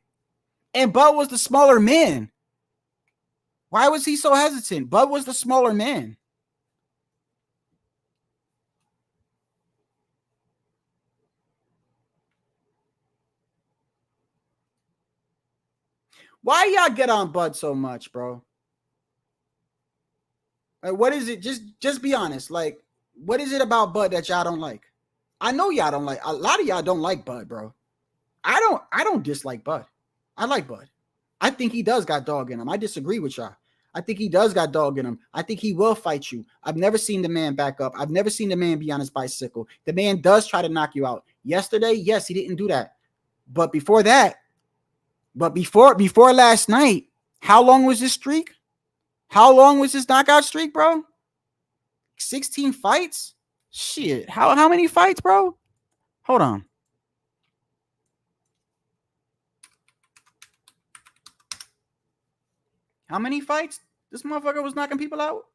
And Bud was the smaller man. Why was he so hesitant? Bud was the smaller man. Why y'all get on Bud so much, bro? Like, what is it? Just be honest. Like, what is it about Bud that y'all don't like? I know y'all don't like. A lot of y'all don't like Bud, bro. I don't dislike Bud. I like Bud. I think he does got dog in him. I disagree with y'all. I think he does got dog in him. I think he will fight you. I've never seen the man back up. I've never seen the man be on his bicycle. The man does try to knock you out. Yesterday, yes, he didn't do that. But before that, before last night, how long was this streak? How long was this knockout streak, bro? 16 fights? Shit. How many fights, bro? Hold on. How many fights this motherfucker was knocking people out?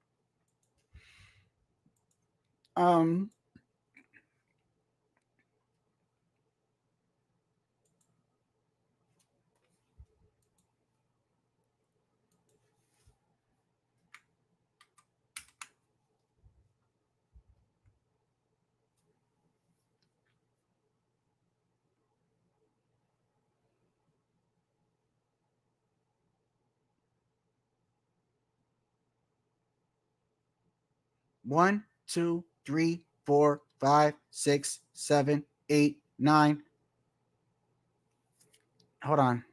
One, 2, 3, 4, 5, 6, 7, 8, 9. Hold on.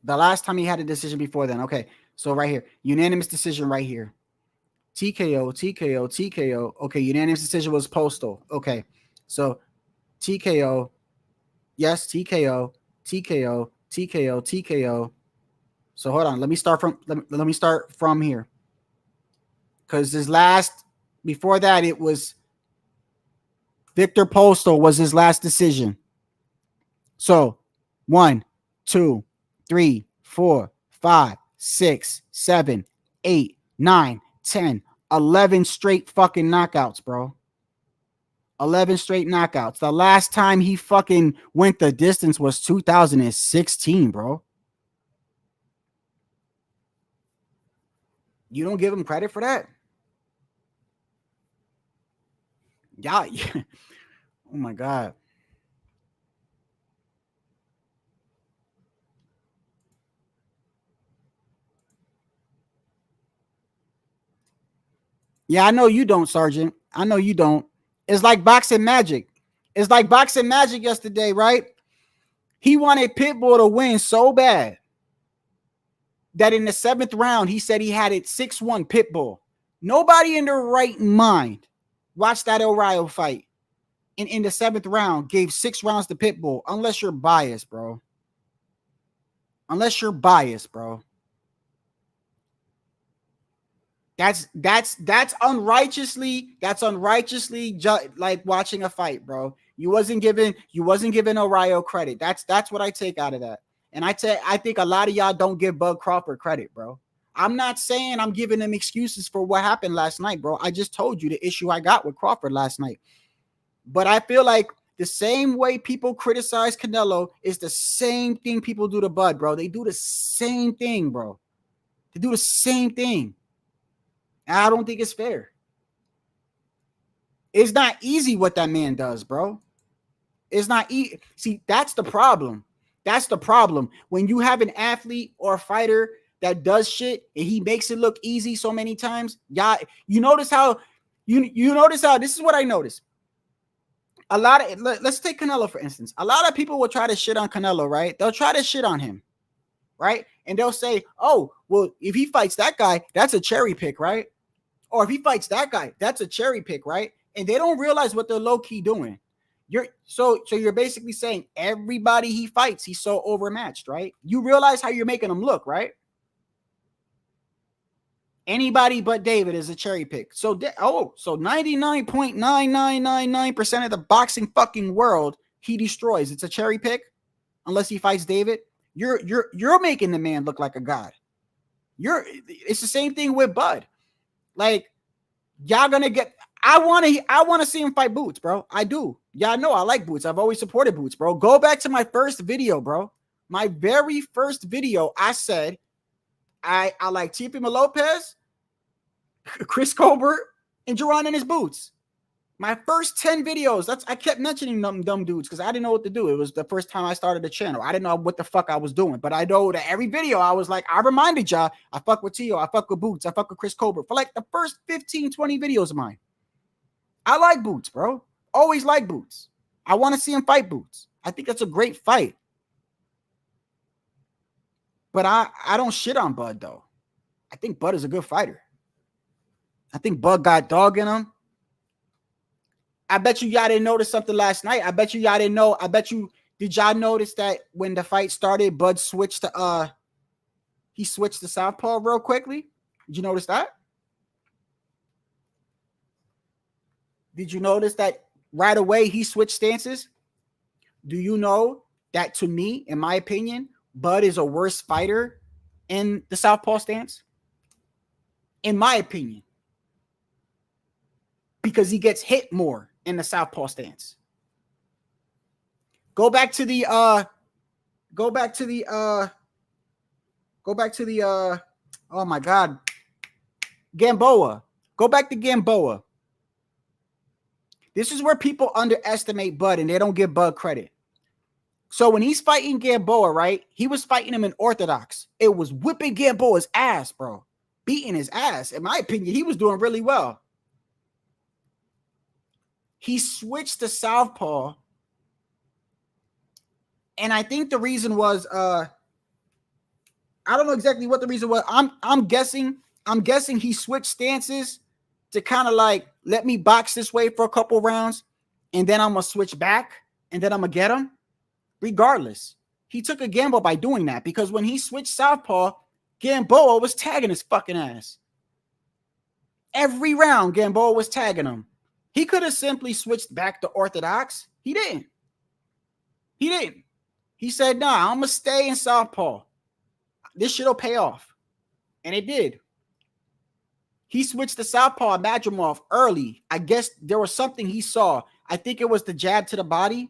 The last time he had a decision before then. Okay. So right here, unanimous decision right here. TKO, TKO, TKO. Okay. Unanimous decision was postal. Okay. So TKO. Yes. TKO, TKO, TKO, TKO. So hold on. Let me start from here. Because his last, before that, it was Victor Postal was his last decision. So 1, 2, 3, 4, 5, 6, 7, 8, 9, 10, 11 straight fucking knockouts, bro. 11 straight knockouts. The last time he fucking went the distance was 2016, bro. You don't give him credit for that? Yeah. Oh my God. Yeah, I know you don't, Sergeant. I know you don't. It's like boxing magic. It's like boxing magic yesterday, right? He wanted Pitbull to win so bad that in the 7th round, he said he had it 6-1 Pitbull. Nobody in their right mind watched that O'Reilly fight. And in the 7th round, gave 6 rounds to Pitbull, unless you're biased, bro. Unless you're biased, bro. That's unrighteously like watching a fight, bro. You wasn't giving O'Reilly credit. That's what I take out of that. And I think a lot of y'all don't give Bud Crawford credit, bro. I'm not saying I'm giving him excuses for what happened last night, bro. I just told you the issue I got with Crawford last night. But I feel like the same way people criticize Canelo is the same thing people do to Bud, bro. They do the same thing, bro. They do the same thing. And I don't think it's fair. It's not easy what that man does, bro. It's not easy. See, that's the problem. That's the problem. When you have an athlete or a fighter that does shit and he makes it look easy so many times, yeah, you notice how this is what I noticed. let's take Canelo, for instance. A lot of people will try to shit on Canelo, right? They'll try to shit on him, right? And they'll say, oh, well, if he fights that guy, that's a cherry pick, right? Or if he fights that guy, that's a cherry pick, right? And they don't realize what they're low-key doing. So you're basically saying everybody he fights, he's so overmatched, right? You realize how you're making him look, right? Anybody but David is a cherry pick. So 99.9999% of the boxing fucking world he destroys. It's a cherry pick, unless he fights David. You're making the man look like a god. It's the same thing with Bud. Like, y'all gonna get. I want to see him fight Boots, bro. I do. Y'all know I like Boots. I've always supported Boots, bro. Go back to my first video, bro. My very first video, I said I like Teofimo Lopez, Chris Colbert, and Jerron in his Boots. My first 10 videos, I kept mentioning them dumb dudes because I didn't know what to do. It was the first time I started the channel. I didn't know what the fuck I was doing. But I know that every video I was like, I reminded y'all, I fuck with Tio, I fuck with Boots, I fuck with Chris Colbert for like the first 15, 20 videos of mine. I like Boots, bro. Always like Boots. I want to see him fight Boots. I think that's a great fight. But I don't shit on Bud, though. I think Bud is a good fighter. I think Bud got dog in him. I bet you y'all didn't notice something last night. I bet you y'all didn't know. Did y'all notice that when the fight started, Bud switched to he switched to southpaw real quickly? Did you notice that? Did you notice that right away he switched stances? Do you know that, to me, in my opinion, Bud is a worse fighter in the southpaw stance? In my opinion. Because he gets hit more in the southpaw stance. Go back to the oh my God, Gamboa. Go back to Gamboa. This is where people underestimate Bud and they don't give Bud credit. So when he's fighting Gamboa, right? He was fighting him in orthodox. It was whipping Gamboa's ass, bro. Beating his ass. In my opinion, he was doing really well. He switched to southpaw. And I think the reason was I don't know exactly what the reason was. I'm guessing he switched stances to kind of like, let me box this way for a couple rounds and then I'm gonna switch back and then I'm gonna get him. Regardless, he took a gamble by doing that because when he switched southpaw, Gamboa was tagging his fucking ass. Every round, Gamboa was tagging him. He could have simply switched back to orthodox. He didn't. He said, nah, I'm going to stay in southpaw. This shit will pay off. And it did. He switched to southpaw Madrimov early. I guess there was something he saw. I think it was the jab to the body.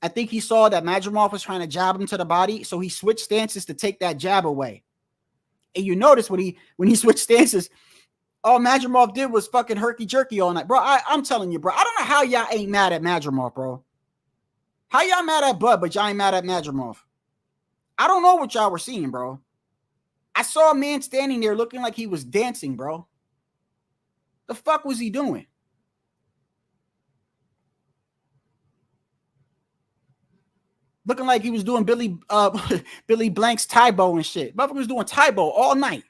I think he saw that Madrimov was trying to jab him to the body. So he switched stances to take that jab away. And you notice when he switched stances, all Madrimov did was fucking herky-jerky all night. Bro, I'm telling you, bro. I don't know how y'all ain't mad at Madrimov, bro. How y'all mad at Bud, but y'all ain't mad at Madrimov? I don't know what y'all were seeing, bro. I saw a man standing there looking like he was dancing, bro. The fuck was he doing? Looking like he was doing Billy Blank's Tybo and shit. Motherfucker was doing Tybo all night.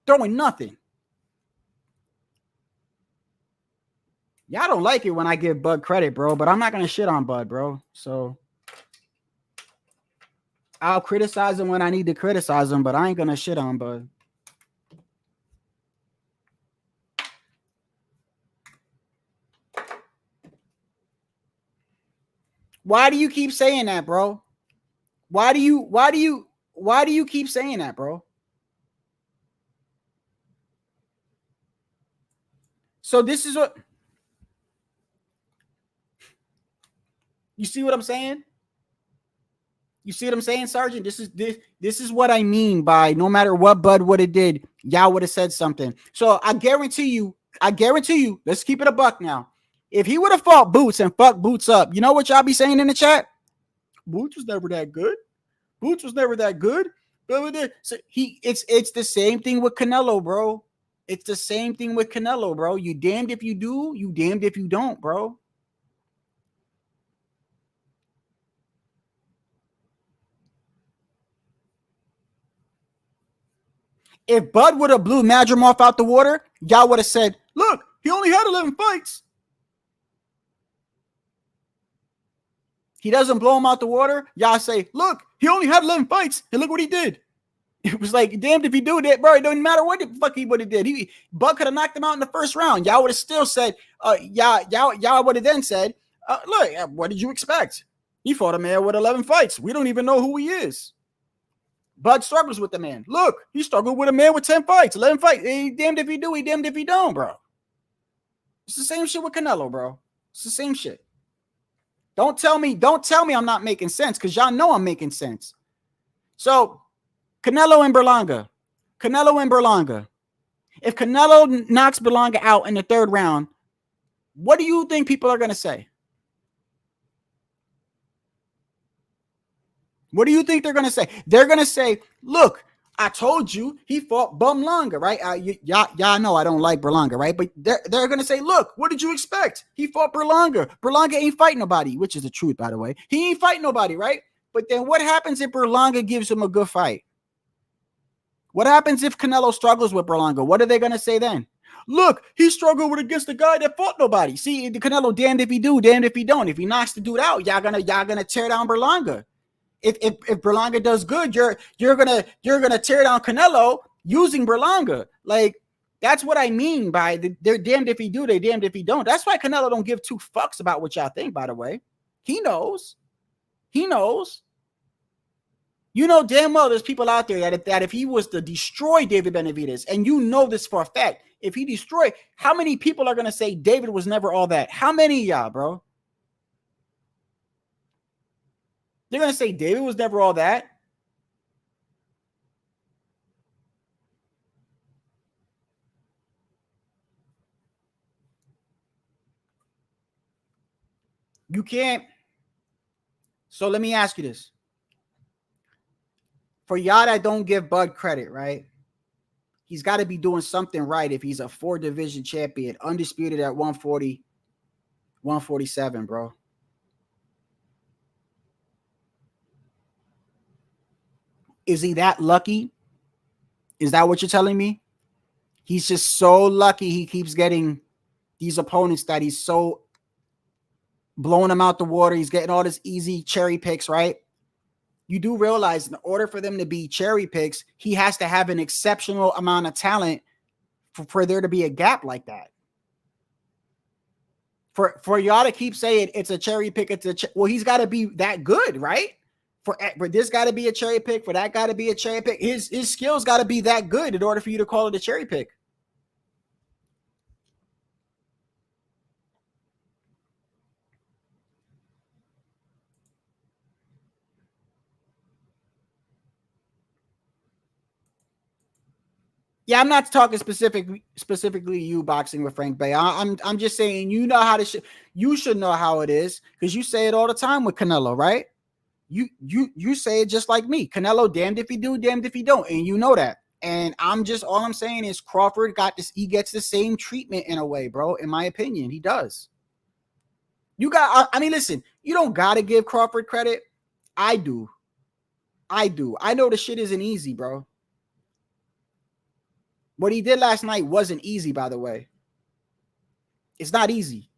Throwing nothing. Y'all don't like it when I give Bud credit, bro, but I'm not going to shit on Bud, bro. So I'll criticize him when I need to criticize him, but I ain't going to shit on Bud. Why do you keep saying that, bro? Why do you keep saying that, bro? So this is what you see what I'm saying? You see what I'm saying, Sergeant? This is what I mean by no matter what Bud would have did, y'all would have said something. So I guarantee you, let's keep it a buck now. If he would have fought Boots and fucked Boots up, you know what y'all be saying in the chat? Boots was never that good. Boots was never that good. So it's the same thing with Canelo, bro. It's the same thing with Canelo, bro. You damned if you do, you damned if you don't, bro. If Bud would have blew Madrimov out the water, y'all would have said, look, he only had 11 fights. He doesn't blow him out the water. Y'all say, look, he only had 11 fights, and look what he did. It was like, damned if he do that, bro. It doesn't matter what the fuck he would have did. Bud could have knocked him out in the first round. Y'all would have still said, y'all would have then said, look, what did you expect? He fought a man with 11 fights. We don't even know who he is. Bud struggles with the man. Look, he struggled with a man with 10 fights, 11 fights. He damned if he do, he damned if he don't, bro. It's the same shit with Canelo, bro. It's the same shit. Don't tell me I'm not making sense, because y'all know I'm making sense. So, Canelo and Berlanga. If Canelo knocks Berlanga out in the third round, what do you think people are going to say? What do you think they're going to say? They're going to say, look, I told you he fought Berlanga, right? Y'all know I don't like Berlanga, right? But they're going to say, look, what did you expect? He fought Berlanga. Berlanga ain't fighting nobody, which is the truth, by the way. He ain't fighting nobody, right? But then what happens if Berlanga gives him a good fight? What happens if Canelo struggles with Berlanga? What are they going to say then? Look, he struggled against the guy that fought nobody. See, the Canelo, damned if he do, damned if he don't. If he knocks the dude out, y'all gonna tear down Berlanga. If Berlanga does good, you're gonna tear down Canelo using Berlanga. Like, that's what I mean by they're damned if he do, they damned if he don't. That's why Canelo don't give two fucks about what y'all think, by the way. He knows. You know damn well there's people out there that if he was to destroy David Benavidez, and you know this for a fact, if he destroyed, how many people are going to say David was never all that? How many of y'all, bro? They're going to say David was never all that. You can't. So let me ask you this. For y'all that don't give Bud credit, right? He's got to be doing something right if he's a 4-division champion, undisputed at 140, 147, bro. Is he that lucky? Is that what you're telling me? He's just so lucky he keeps getting these opponents that he's so blowing them out the water. He's getting all this easy cherry picks, right? You do realize in order for them to be cherry picks, he has to have an exceptional amount of talent for there to be a gap like that. For y'all to keep saying it's a cherry pick, well, he's got to be that good, right? For this got to be a cherry pick, for that got to be a cherry pick. His skills got to be that good in order for you to call it a cherry pick. Yeah, I'm not talking specifically you boxing with Frank Bay. I'm just saying, you know how you should know how it is, because you say it all the time with Canelo, right? You say it just like me. Canelo, damned if he do, damned if he don't, and you know that. And all I'm saying is Crawford he gets the same treatment in a way, bro. In my opinion, he does. I mean, listen, you don't gotta give Crawford credit. I do. I know the shit isn't easy, bro. What he did last night wasn't easy, by the way. It's not easy.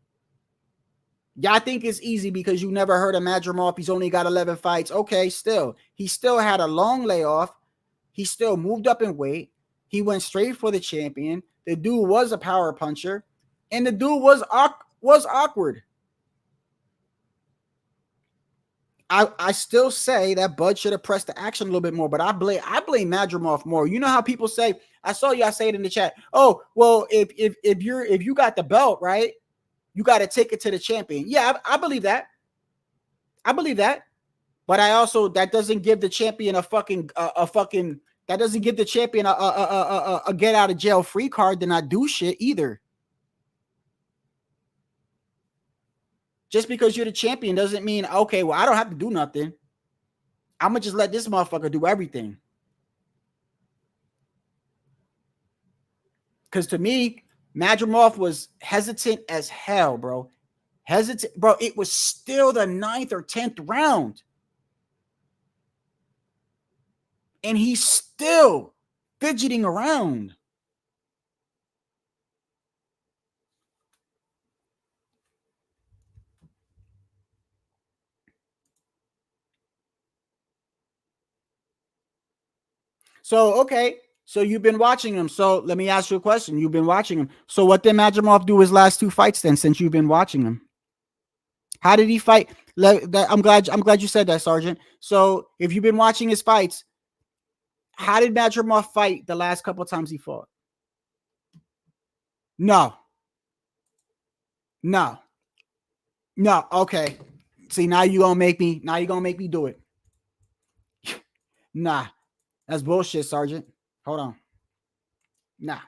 Y'all think it's easy because you never heard of Madrimov. He's only got 11 fights. Okay, still. He still had a long layoff. He still moved up in weight. He went straight for the champion. The dude was a power puncher. And the dude was awkward. I still say that Bud should have pressed the action a little bit more, but I blame Madrimov more. You know how people say, I saw y'all say it in the chat. Oh, well, if you got the belt, right, you got to take it to the champion. Yeah, I believe that. I believe that. But I also, that doesn't give the champion a get out of jail free card to not do shit either. Just because you're the champion doesn't mean, okay, well, I don't have to do nothing. I'm going to just let this motherfucker do everything. Because to me, Madrimov was hesitant as hell, bro. Bro, it was still the 9th or 10th round. And he still fidgeting around. So, okay. So you've been watching him. So let me ask you a question. You've been watching him. So what did Madrimov do his last 2 fights then, since you've been watching him? How did he fight? I'm glad you said that, Sergeant. So if you've been watching his fights, how did Madrimov fight the last couple of times he fought? No. Okay. See, now you're gonna make me do it. Nah. That's bullshit, Sergeant. Hold on. Nah.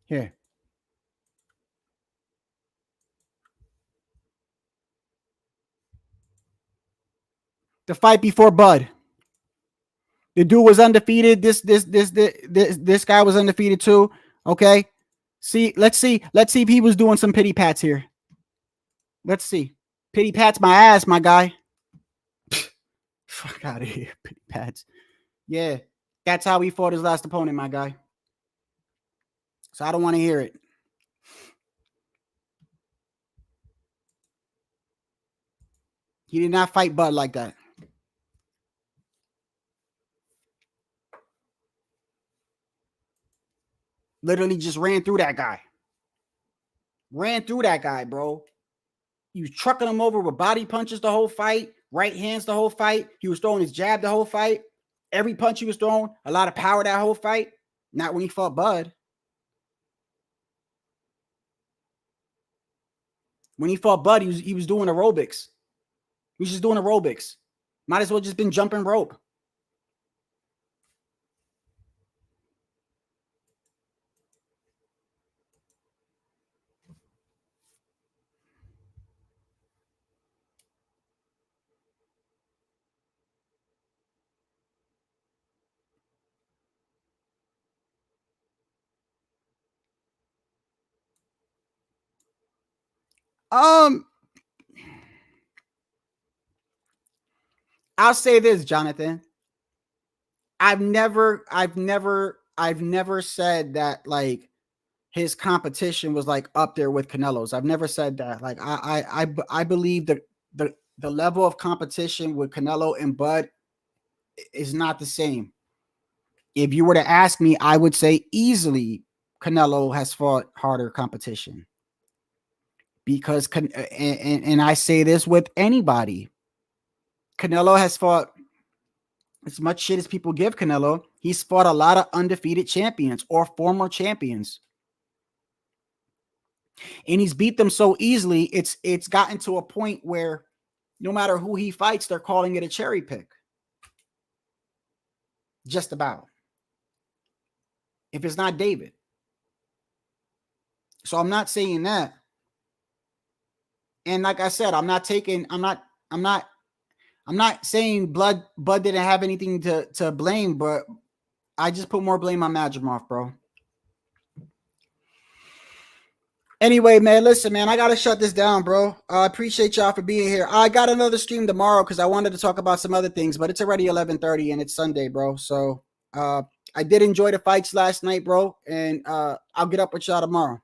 Here. The fight before Bud. The dude was undefeated. This guy was undefeated too. Okay. See, let's see if he was doing some pity pats here. Let's see. Pity pats my ass, my guy. Fuck out of here. Pity pats. Yeah. That's how he fought his last opponent, my guy. So I don't want to hear it. He did not fight Bud like that. Literally just ran through that guy. Ran through that guy, bro. He was trucking him over with body punches the whole fight, right hands the whole fight. He was throwing his jab the whole fight. Every punch he was throwing, a lot of power that whole fight. Not when he fought Bud. When he fought Bud, he was doing aerobics. He was just doing aerobics. Might as well just been jumping rope. I'll say this, Jonathan. I've never said that like his competition was like up there with Canelo's. I've never said that. Like I believe that the level of competition with Canelo and Bud is not the same. If you were to ask me, I would say easily Canelo has fought harder competition. Because and I say this with anybody. Canelo has fought, as much shit as people give Canelo, he's fought a lot of undefeated champions or former champions. And he's beat them so easily, it's gotten to a point where no matter who he fights, they're calling it a cherry pick. Just about. If it's not David. So I'm not saying that. And like I said, I'm not saying Bud didn't have anything to blame, but I just put more blame on Madrimov, bro. Anyway, man, listen, man, I got to shut this down, bro. I appreciate y'all for being here. I got another stream tomorrow because I wanted to talk about some other things, but it's already 11:30 and it's Sunday, bro. So I did enjoy the fights last night, bro, and I'll get up with y'all tomorrow.